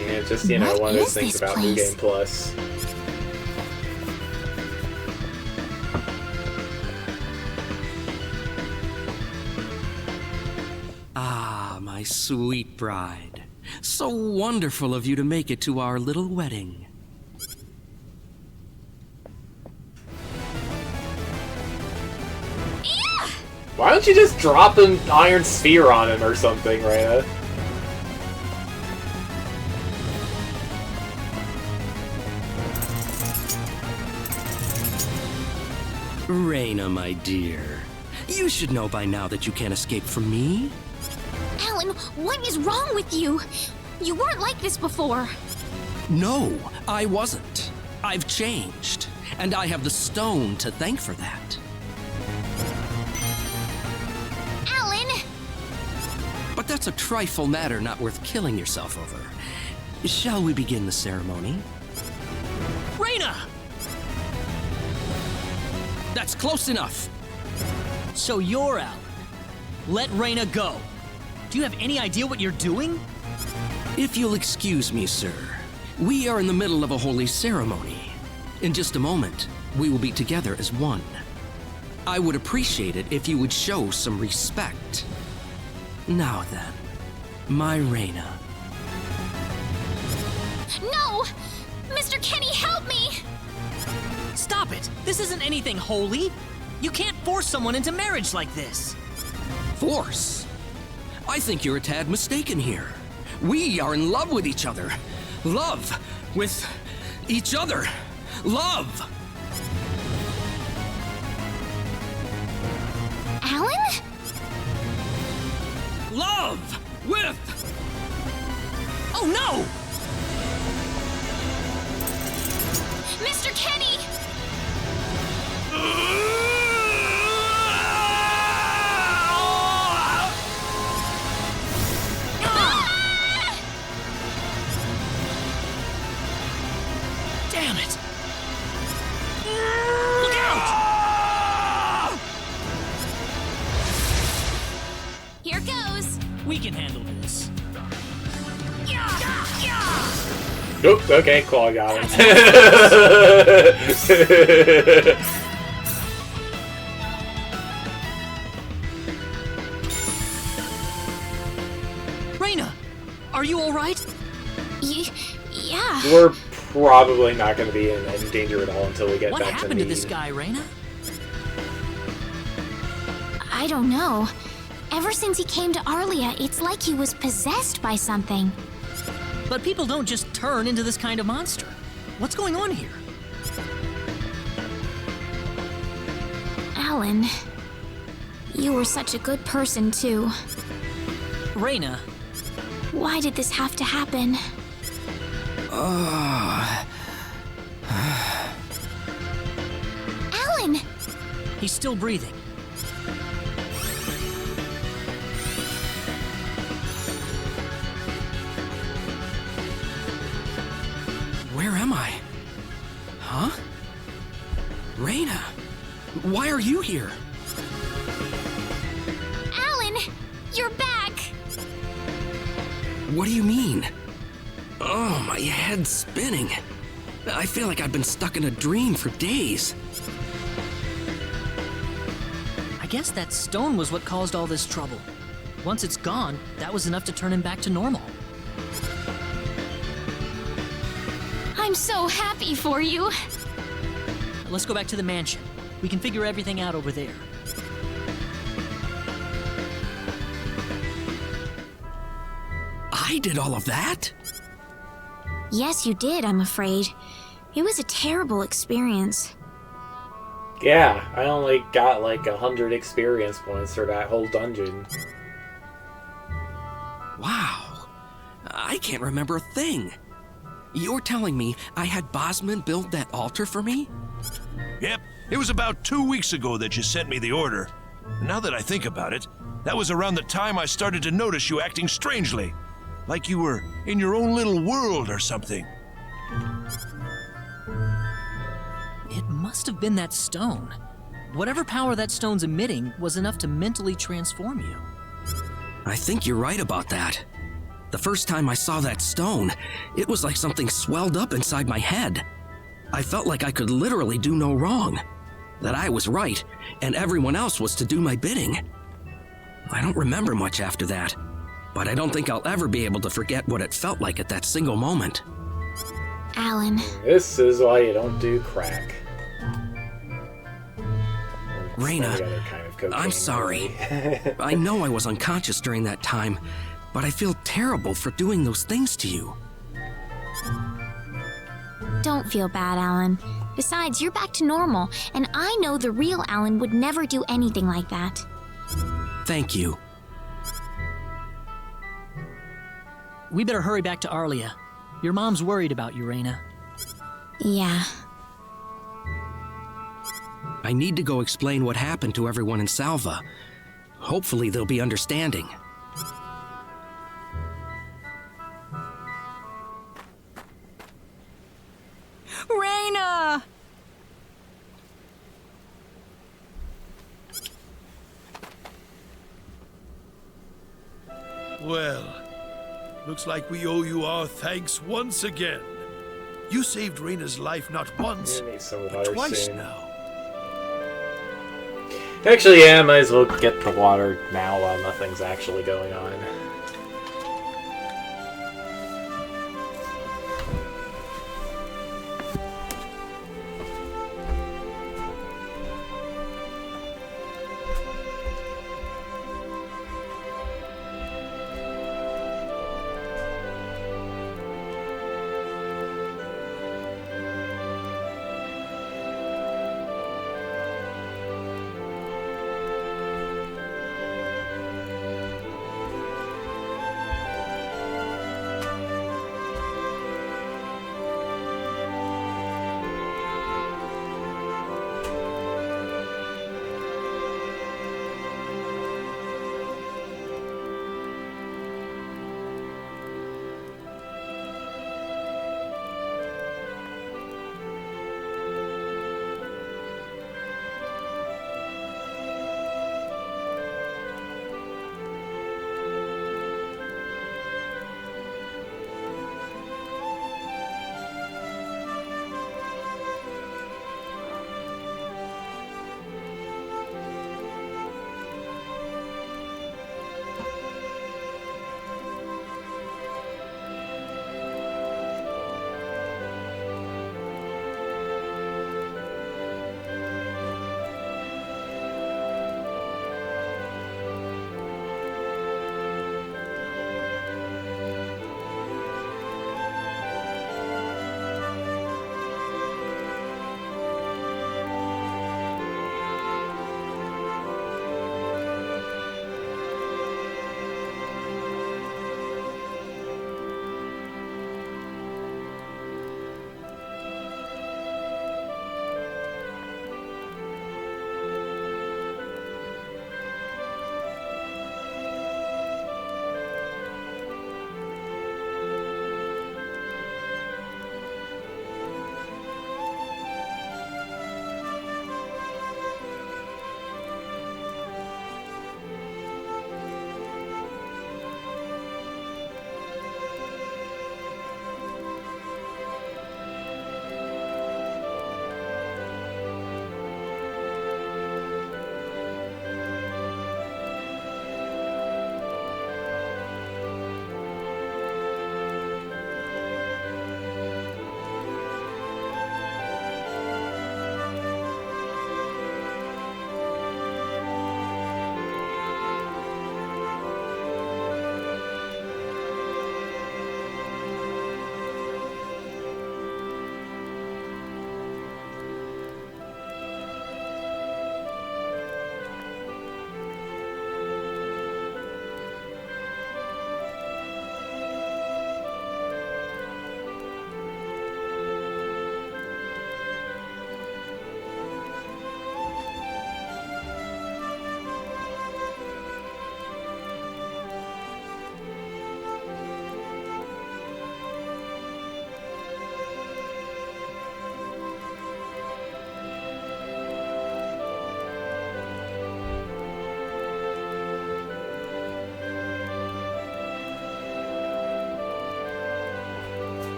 Yeah, just, you know, What one of those is things this about New place? Game Plus. Ah, my sweet bride. So wonderful of you to make it to our little wedding. Why don't you just drop an iron sphere on him or something, Reyna? Reyna, my dear. You should know by now that you can't escape from me. Alan, what is wrong with you? You weren't like this before. No, I wasn't. I've changed, and I have the stone to thank for that. Alan! But that's a trifle matter not worth killing yourself over. Shall we begin the ceremony? Reyna! That's close enough. So you're Alan. Let Reyna go. Do you have any idea what you're doing? If you'll excuse me, sir, we are in the middle of a holy ceremony. In just a moment, we will be together as one. I would appreciate it if you would show some respect. Now then, my Reyna. No! Mr. Kenny, help me! Stop it! This isn't anything holy! You can't force someone into marriage like this! Force? I think you're a tad mistaken here. We are in love with each other. Love with each other. Love! Alan? Love with... Oh no! Mr. Kenny! Damn it! Look out! Here goes! We can handle this. Oop, okay, Claw got him. Reyna! Are you alright? Yeah. We're probably not going to be in any danger at all until we get What back happened to to this Mead. guy, Reyna? I don't know. Ever since he came to Arlia, it's like he was possessed by something. But people don't just turn into this kind of monster. What's going on here? Alan, you were such a good person, too. Reyna, Why did this have to happen? Alan! he's still breathing. Where am I? Huh? Reyna, why are you here? Alan! You're back! What do you mean? Oh, my head's spinning. I feel like I've been stuck in a dream for days. I guess that stone was what caused all this trouble. Once it's gone, that was enough to turn him back to normal. I'm so happy for you. Let's go back to the mansion. We can figure everything out over there. I did all of that? Yes, you did, I'm afraid. It was a terrible experience. Yeah, I only got like 100 experience points for that whole dungeon. Wow. I can't remember a thing. You're telling me I had Bosman build that altar for me? Yep, it was about 2 weeks ago that you sent me the order. Now that I think about it, that was around the time I started to notice you acting strangely. Like you were in your own little world or something. It must have been that stone. Whatever power that stone's emitting was enough to mentally transform you. I think you're right about that. The first time I saw that stone, it was like something swelled up inside my head. I felt like I could literally do no wrong. That I was right, and everyone else was to do my bidding. I don't remember much after that, but I don't think I'll ever be able to forget what it felt like at that single moment. Alan, This is why you don't do crack. Reyna, Some other kind of cocaine, I'm sorry. really. I know I was unconscious during that time, but I feel terrible for doing those things to you. don't feel bad, Alan. Besides, you're back to normal, and I know the real Alan would never do anything like that. Thank you. We better hurry back to Arlia. Your mom's worried about you, Reyna. Yeah. I need to go explain what happened to everyone in Salva. Hopefully they'll be understanding. Reyna! Well, looks like we owe you our thanks once again. You saved Reyna's life not once, You need some but water twice soon. now. Actually, yeah, might as well get the water now while nothing's actually going on.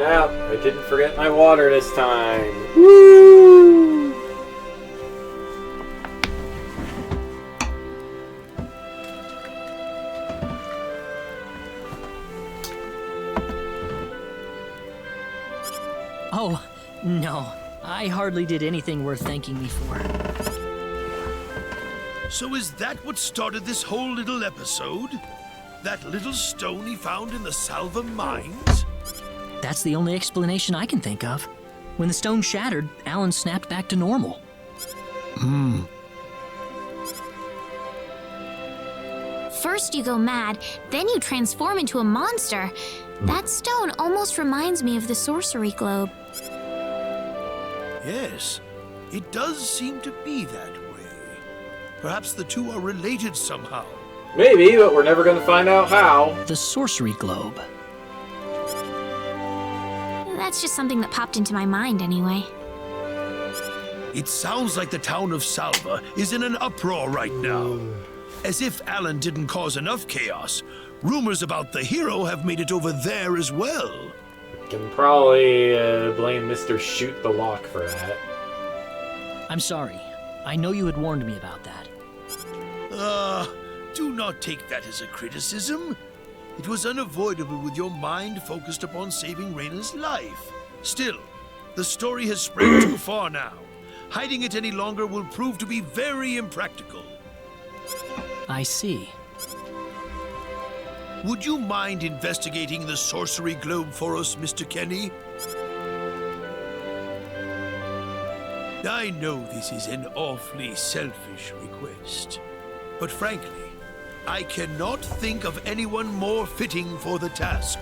Snap! I didn't forget my water this time. Woo! Oh, no. I hardly did anything worth thanking me for. So is that what started this whole little episode? That little stone he found in the Salva mines? That's the only explanation I can think of. When the stone shattered, Alan snapped back to normal. First you go mad, then you transform into a monster. That stone almost reminds me of the sorcery globe. Yes, it does seem to be that way. Perhaps the two are related somehow. Maybe, but we're never going to find out how. The sorcery globe. That's just something that popped into my mind anyway. It sounds like the town of Salva is in an uproar right now. As if Alan didn't cause enough chaos, rumors about the hero have made it over there as well. Can probably blame Mr. Shoot the Lock for that. I'm sorry. I know you had warned me about that. Do not take that as a criticism. It was unavoidable with your mind focused upon saving Reyna's life. Still, the story has spread too far now. Hiding it any longer will prove to be very impractical. I see. Would you mind investigating the sorcery globe for us, Mr. Kenny? I know this is an awfully selfish request, but frankly, I cannot think of anyone more fitting for the task.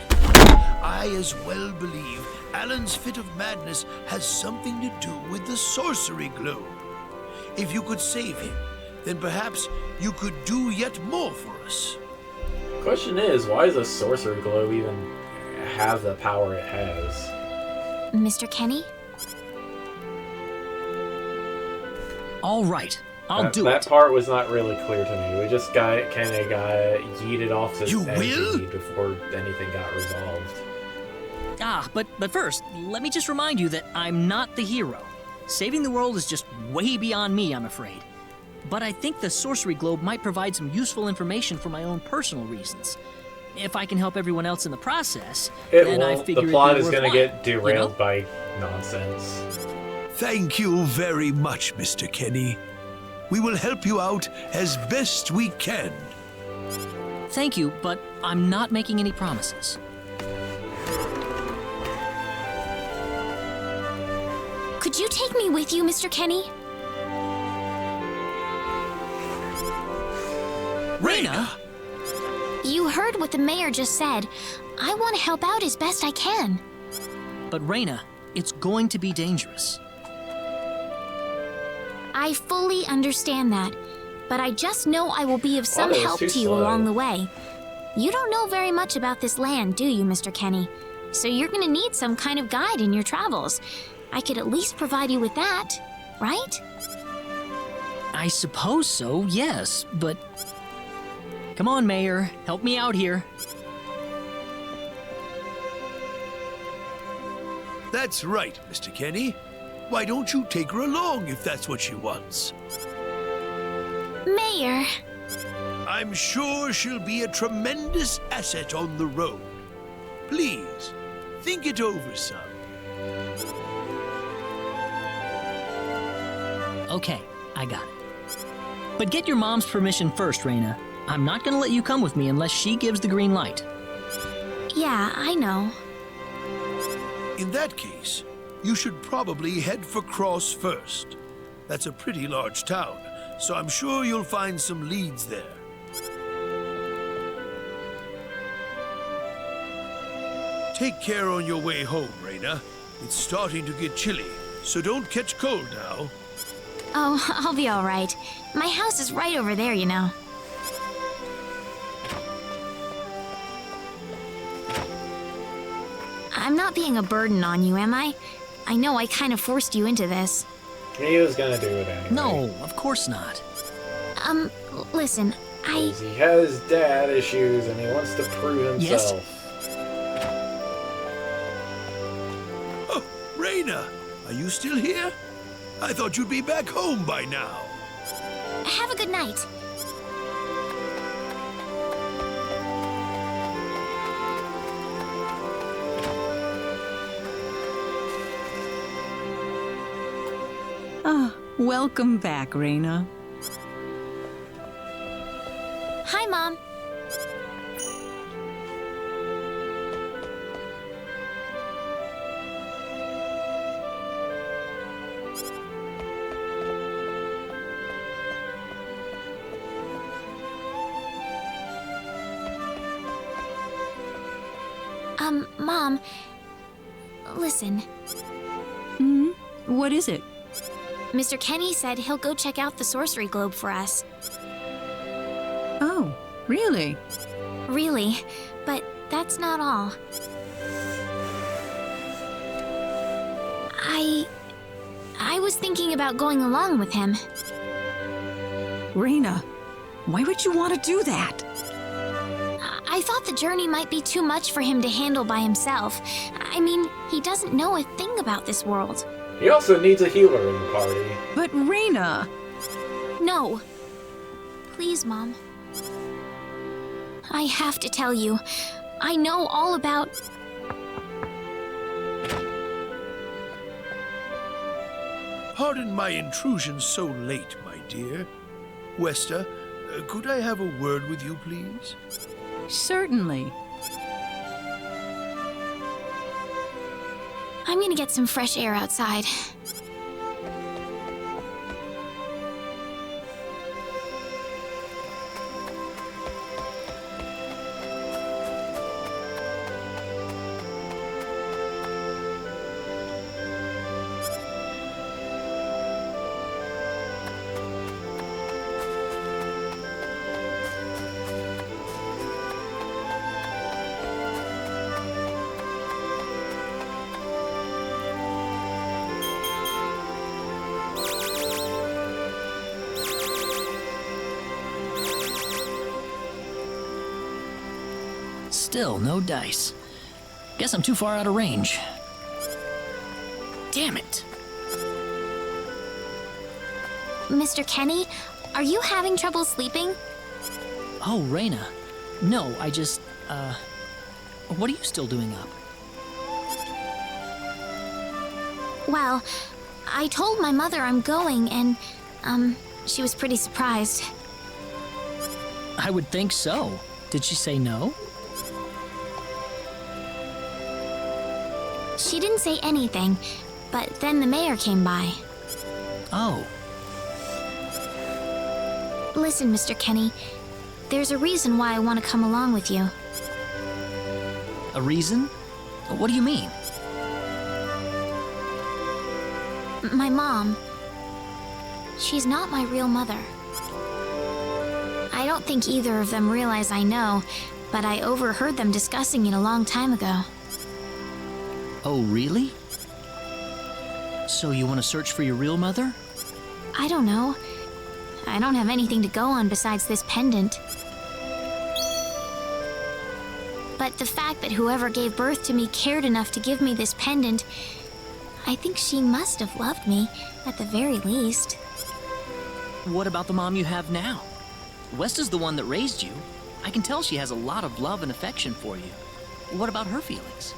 I as well believe Alan's fit of madness has something to do with the sorcery globe. If you could save him, then perhaps you could do yet more for us. Question is, why does a sorcery globe even have the power it has? Mr. Kenny? All right, I'll do that it. part was not really clear to me. We just kind of got yeeted off to You energy will? before anything got resolved. But first, let me just remind you that I'm not the hero. Saving the world is just way beyond me, I'm afraid. But I think the sorcery globe might provide some useful information for my own personal reasons. If I can help everyone else in the process, then I figure the plot it'd is be going to worthwhile, get derailed you know? by nonsense. Thank you very much, Mr. Kenny. We will help you out as best we can. Thank you, but I'm not making any promises. Could you take me with you, Mr. Kenny? Reyna! You heard what the mayor just said. I want to help out as best I can. But Reyna, it's going to be dangerous. I fully understand that, but I just know I will be of some that was help too to you slow. along the way. You don't know very much about this land, do you, Mr. Kenny? So you're gonna need some kind of guide in your travels. I could at least provide you with that, right? I suppose so, yes, but... Come on, Mayor, help me out here. That's right, Mr. Kenny. Why don't you take her along if that's what she wants? Mayor, I'm sure she'll be a tremendous asset on the road. Please, think it over some. Okay, I got it. But get your mom's permission first, Reyna. I'm not gonna let you come with me unless she gives the green light. yeah, I know. In that case, you should probably head for Cross first. That's a pretty large town, so I'm sure you'll find some leads there. Take care on your way home, Reyna. It's starting to get chilly, so don't catch cold now. Oh, I'll be all right. My house is right over there, you know. I'm not being a burden on you, am I? I know I kind of forced you into this. He was going to do it anyway. No, of course not. Listen, 'Cause he has dad issues and he wants to prove Yes? himself. Raina, are you still here? I thought you'd be back home by now. Have a good night. Ah, welcome back, Raina. Hi, Mom. Mom, listen. Hmm? What is it? Mr. Kenny said he'll go check out the sorcery globe for us. Oh, really? Really, but that's not all. I was thinking about going along with him. Raina, why would you want to do that? I thought the journey might be too much for him to handle by himself. I mean, he doesn't know a thing about this world. He also needs a healer in the party. But Raina... No. Please, Mom. I have to tell you, I know all about... Pardon my intrusion so late, my dear. Westa, could I have a word with you, please? Certainly. I'm gonna get some fresh air outside. Still no dice. Guess I'm too far out of range. Damn it. Mr. Kenny, are you having trouble sleeping? Oh, Raina. No, I just, what are you still doing up? Well, I told my mother I'm going and, she was pretty surprised. I would think so. Did she say no? She didn't say anything, but then the mayor came by. Oh. Listen, Mr. Kenny, there's a reason why I want to come along with you. A reason? What do you mean? My mom, she's not my real mother. I don't think either of them realize I know, but I overheard them discussing it a long time ago. Oh, really? So you want to search for your real mother? I don't know. I don't have anything to go on besides this pendant. But the fact that whoever gave birth to me cared enough to give me this pendant, I think she must have loved me, at the very least. What about the mom you have now? Westa's the one that raised you. I can tell she has a lot of love and affection for you. What about her feelings?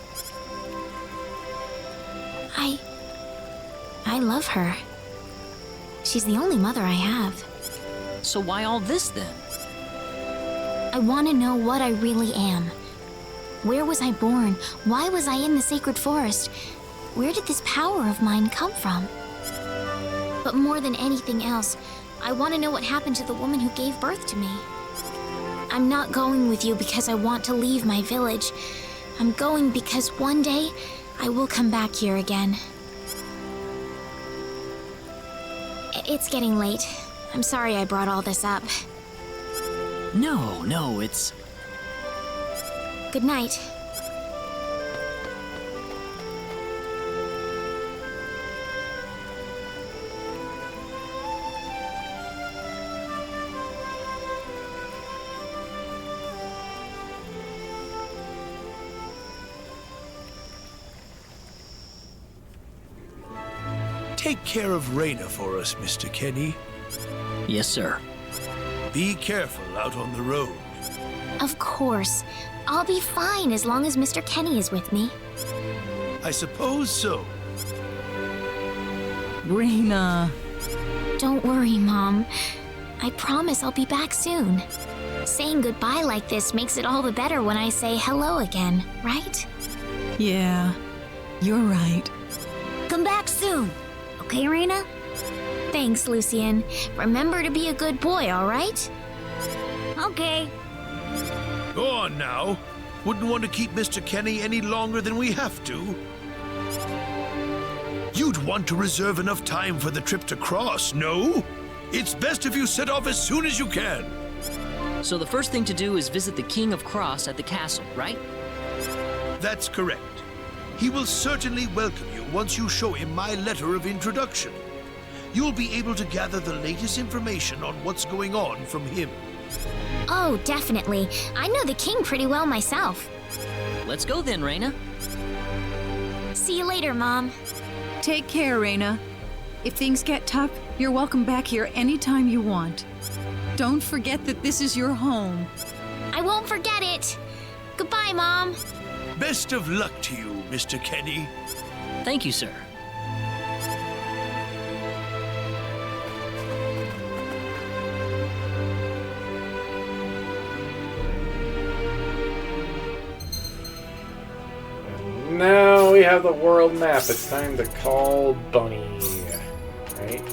I love her. She's the only mother I have. So why all this then? I want to know what I really am. Where was I born? Why was I in the sacred forest? Where did this power of mine come from? But more than anything else, I want to know what happened to the woman who gave birth to me. I'm not going with you because I want to leave my village. I'm going because one day I will come back here again. It's getting late. I'm sorry I brought all this up. No, it's... Good night. Take care of Raina for us, Mr. Kenny. Yes, sir. Be careful out on the road. Of course. I'll be fine as long as Mr. Kenny is with me. I suppose so. Raina. Don't worry, Mom. I promise I'll be back soon. Saying goodbye like this makes it all the better when I say hello again, right? Yeah, you're right. Come back soon. Okay, Raina? Thanks, Lucien. Remember to be a good boy, all right? Okay. Go on now. Wouldn't want to keep Mr. Kenny any longer than we have to. You'd want to reserve enough time for the trip to Cross, no? It's best if you set off as soon as you can. So the first thing to do is visit the King of Cross at the castle, right? That's correct. He will certainly welcome you once you show him my letter of introduction. You'll be able to gather the latest information on what's going on from him. Oh, definitely. I know the king pretty well myself. Let's go then, Raina. See you later, Mom. Take care, Raina. If things get tough, you're welcome back here anytime you want. Don't forget that this is your home. I won't forget it. Goodbye, Mom. Best of luck to you, Mr. Kenny. Thank you, sir. Now we have the world map. It's time to call Bunny. Right?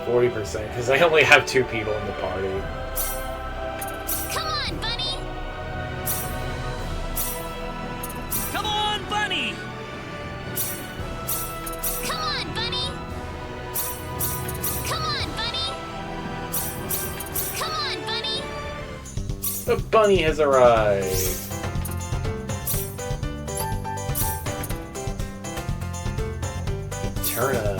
40%, because I only have 2 people in the party. Come on, Bunny. Come on, Bunny! Come on, Bunny. Come on, Bunny. Come on, Bunny. The bunny has arrived. Eterna.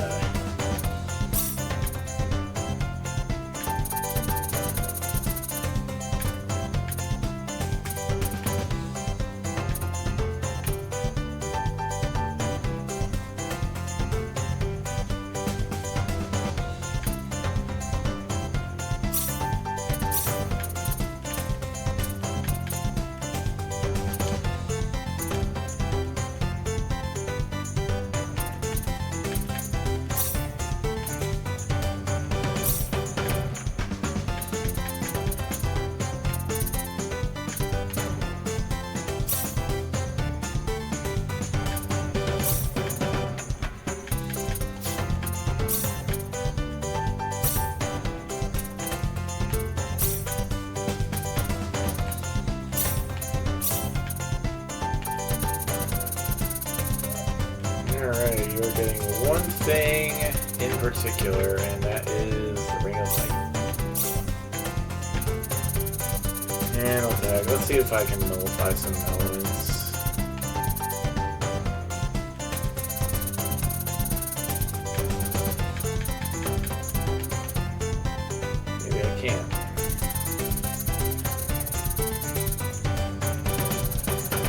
Alright, you're getting one thing in particular, and that is the Ring of Light. And okay, let's see if I can nullify some elements. Maybe I can't.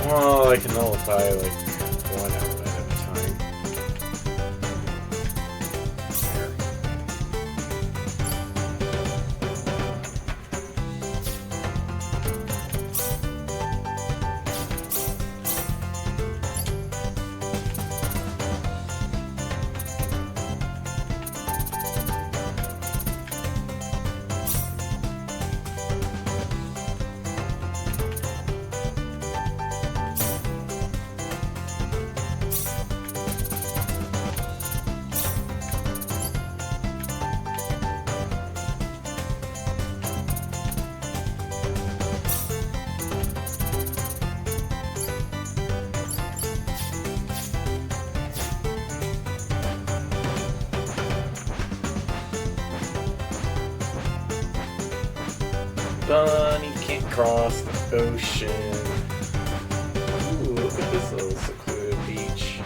Well, I can nullify like one element at a time. There. Bunny can't cross the ocean. Ooh, look at this little secluded beach.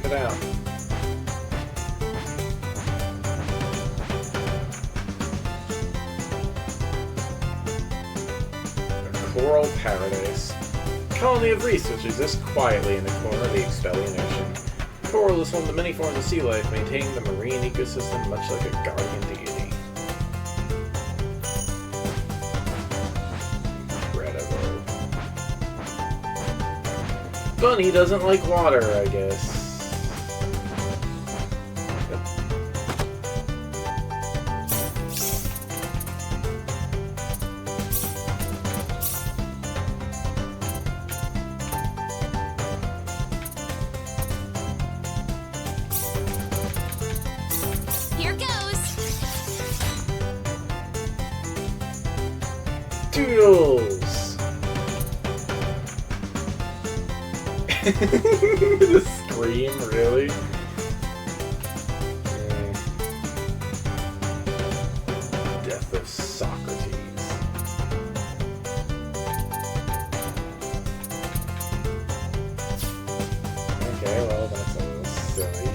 check it out. A coral paradise. A colony of reefs which exists quietly in the corner of the Expellion Ocean. Coral is one of the many forms of sea life, maintaining the marine ecosystem much like a guardian deity. Incredible. Bunny doesn't like water, I guess. Doodles! The scream, really? Death of Socrates. Okay, well, that's a little silly.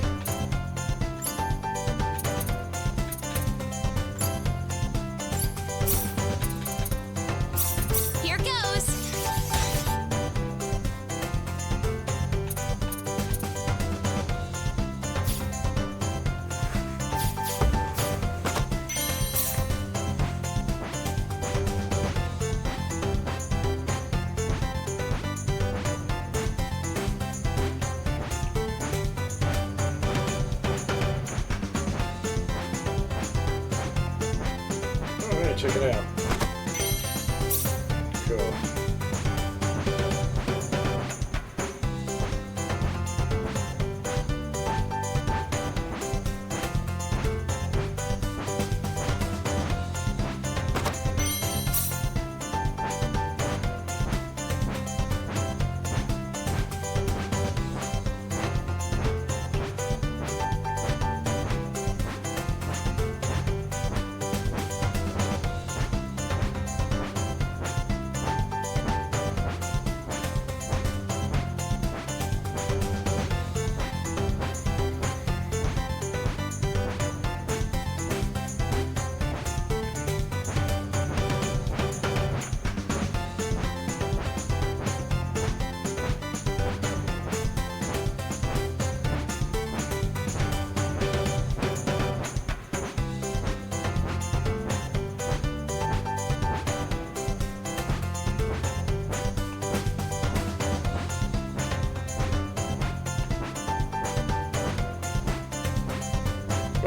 Check it out. Cool.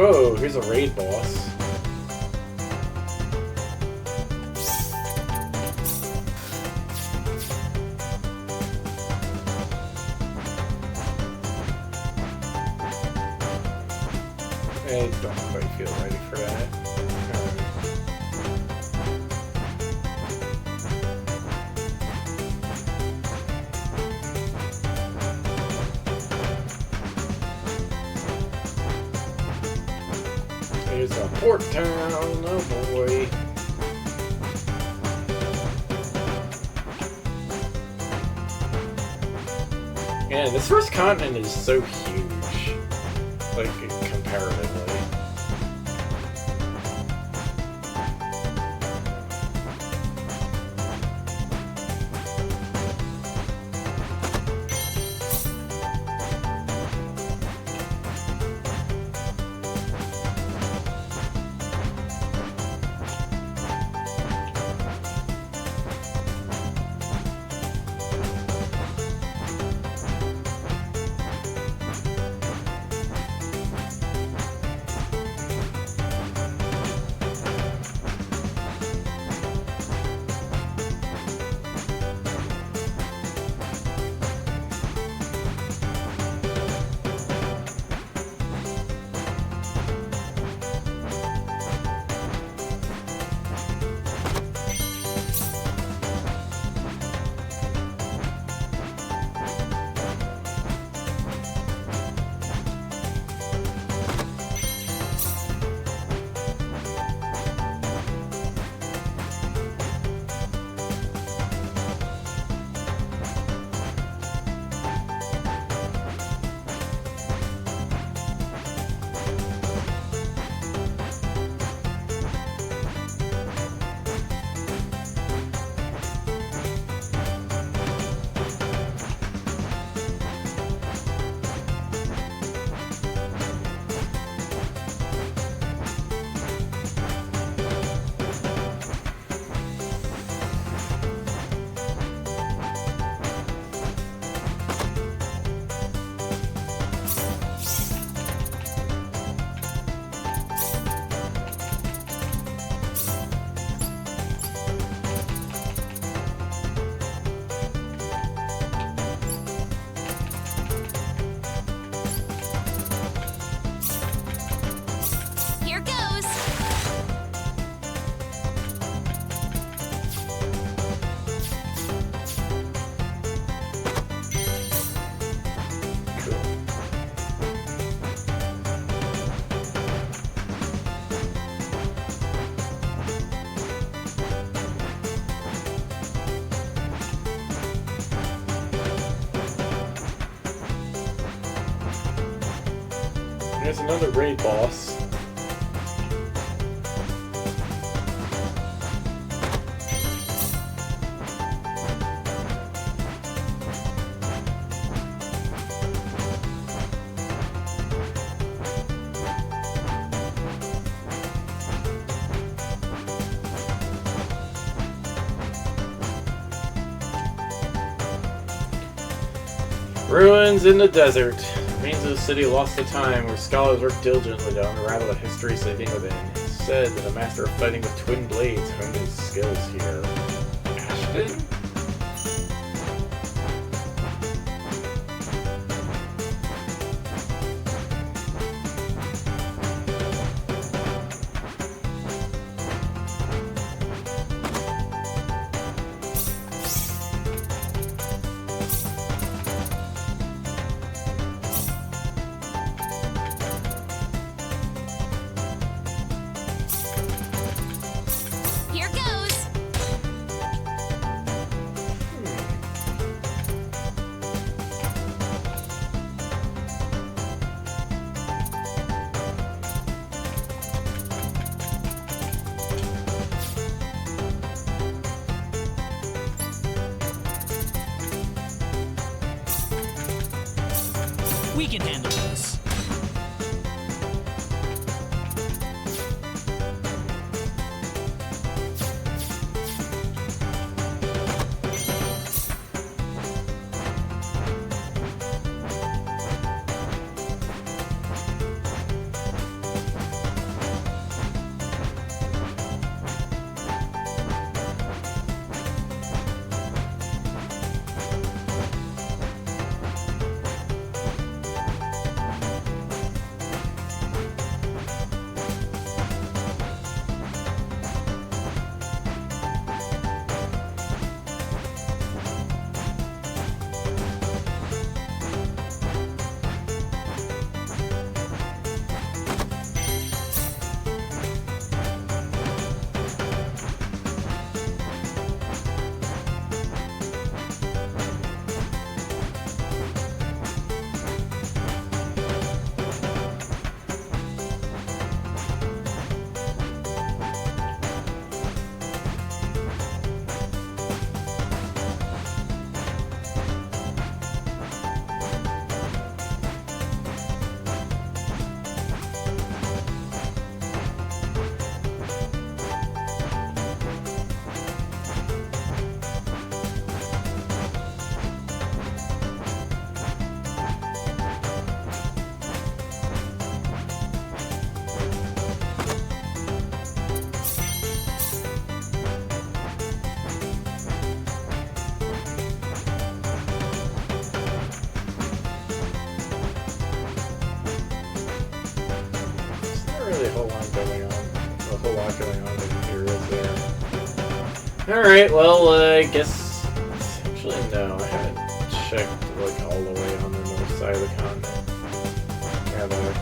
Oh, here's a raid boss. I don't quite feel ready for that. Here's a port town, oh boy. Man, this first continent is so huge. Like, comparatively. There's another raid boss. Ruins in the desert. Remains of the city lost to time, where scholars work diligently to unravel the history sleeping within. It's said that a master of fighting with twin blades honed his skills here. Ashton? Here goes. We can handle this. Alright, well, I guess... Actually, no, I haven't checked, like, all the way on the north side of the continent. Have I?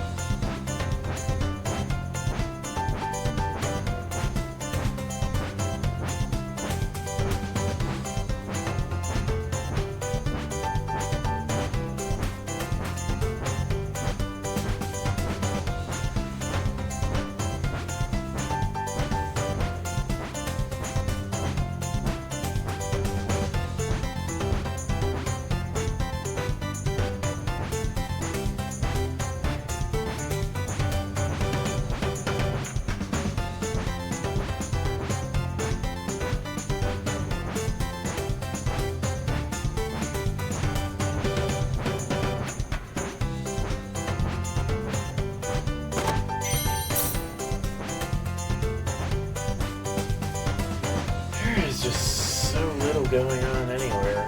There's just so little going on anywhere.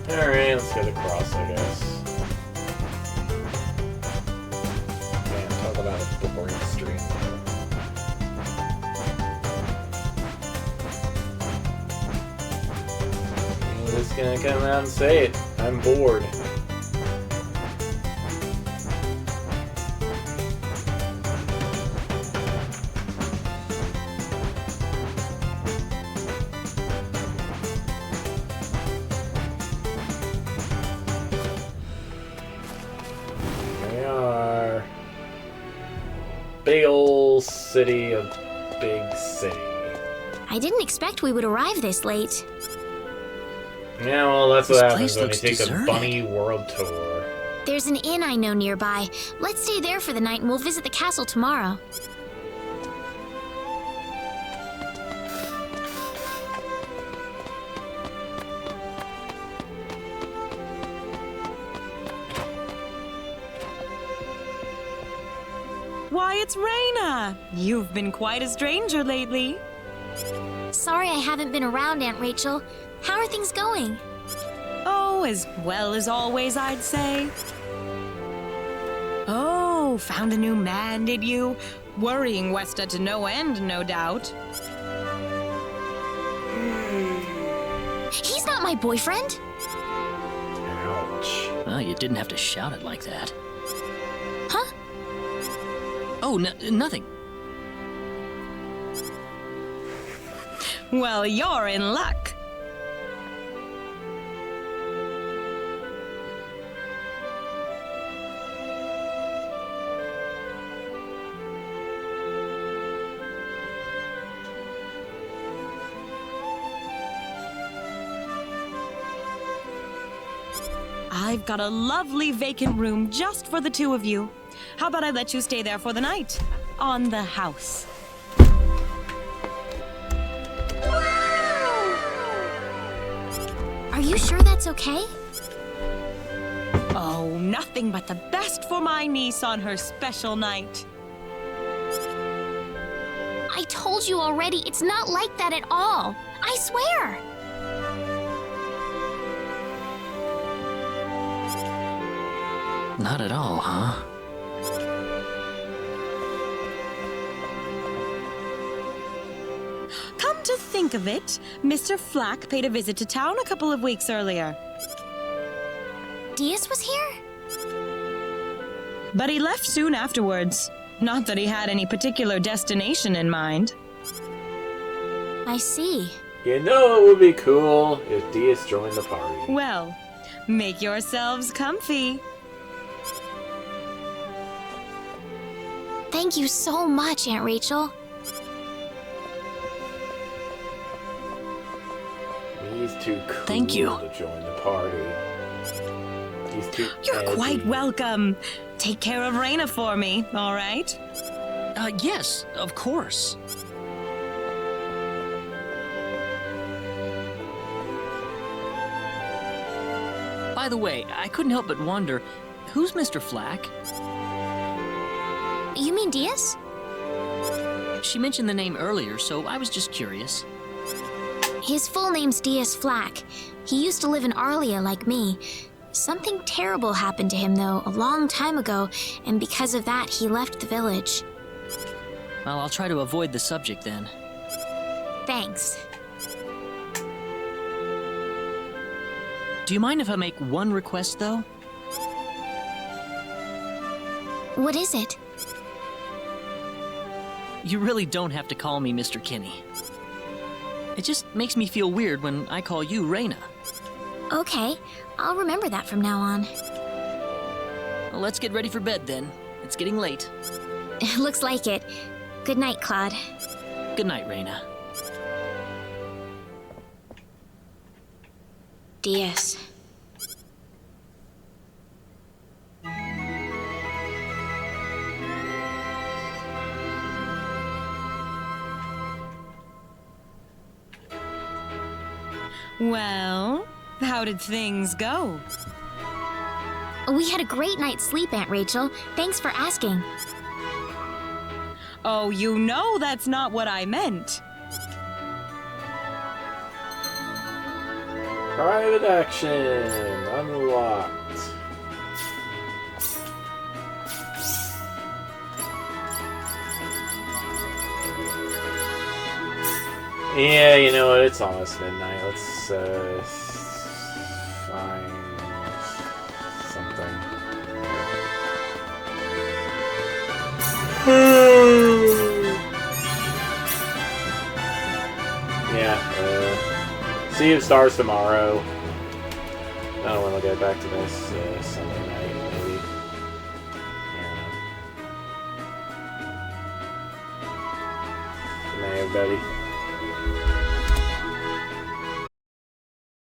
Alright, let's go to cross, I guess. Man, talk about a boring stream. I'm just gonna come out and say it. I'm bored. big ol' city of Big City. I didn't expect we would arrive this late. Yeah, well, that's what This happens place when you looks take deserted. a bunny world tour. There's an inn I know nearby. Let's stay there for the night and we'll visit the castle tomorrow. Why, it's Raina! You've been quite a stranger lately. Sorry I haven't been around, Aunt Rachel. How are things going? Oh, as well as always, I'd say. Oh, found a new man, did you? Worrying Westa to no end, no doubt. He's not my boyfriend. Ouch. Well, you didn't have to shout it like that. Huh? Oh, nothing. Well, you're in luck. I've got a lovely vacant room just for the two of you. How about I let you stay there for the night? On the house. Are you sure that's okay? Oh, nothing but the best for my niece on her special night. I told you already, it's not like that at all. I swear. Not at all, huh? Come to think of it, Mr. Flack paid a visit to town a couple of weeks earlier. Diaz was here? But he left soon afterwards. Not that he had any particular destination in mind. I see. You know it would be cool if Diaz joined the party. Well, make yourselves comfy. Thank you so much, Aunt Rachel. He's too cool Thank you. to join the party. He's too You're edgy. quite welcome. Take care of Raina for me, all right? Yes, of course. By the way, I couldn't help but wonder, who's Mr. Flack? You mean Diaz? She mentioned the name earlier, so I was just curious. His full name's Diaz Flack. He used to live in Arlia like me. Something terrible happened to him, though, a long time ago, and because of that, he left the village. Well, I'll try to avoid the subject then. Thanks. Do you mind if I make one request, though? What is it? You really don't have to call me Mr. Kinney. It just makes me feel weird when I call you Raina. Okay, I'll remember that from now on. Well, let's get ready for bed then. It's getting late. Looks like it. Good night, Claude. Good night, Raina. Diaz. Well, how did things go? We had a great night's sleep, Aunt Rachel. Thanks for asking. Oh, you know that's not what I meant. Private action unlocked. Yeah, you know what? It's almost midnight. Let's find something. Yeah. Sea of Stars tomorrow. I don't want to get back to this Sunday night, maybe. everybody.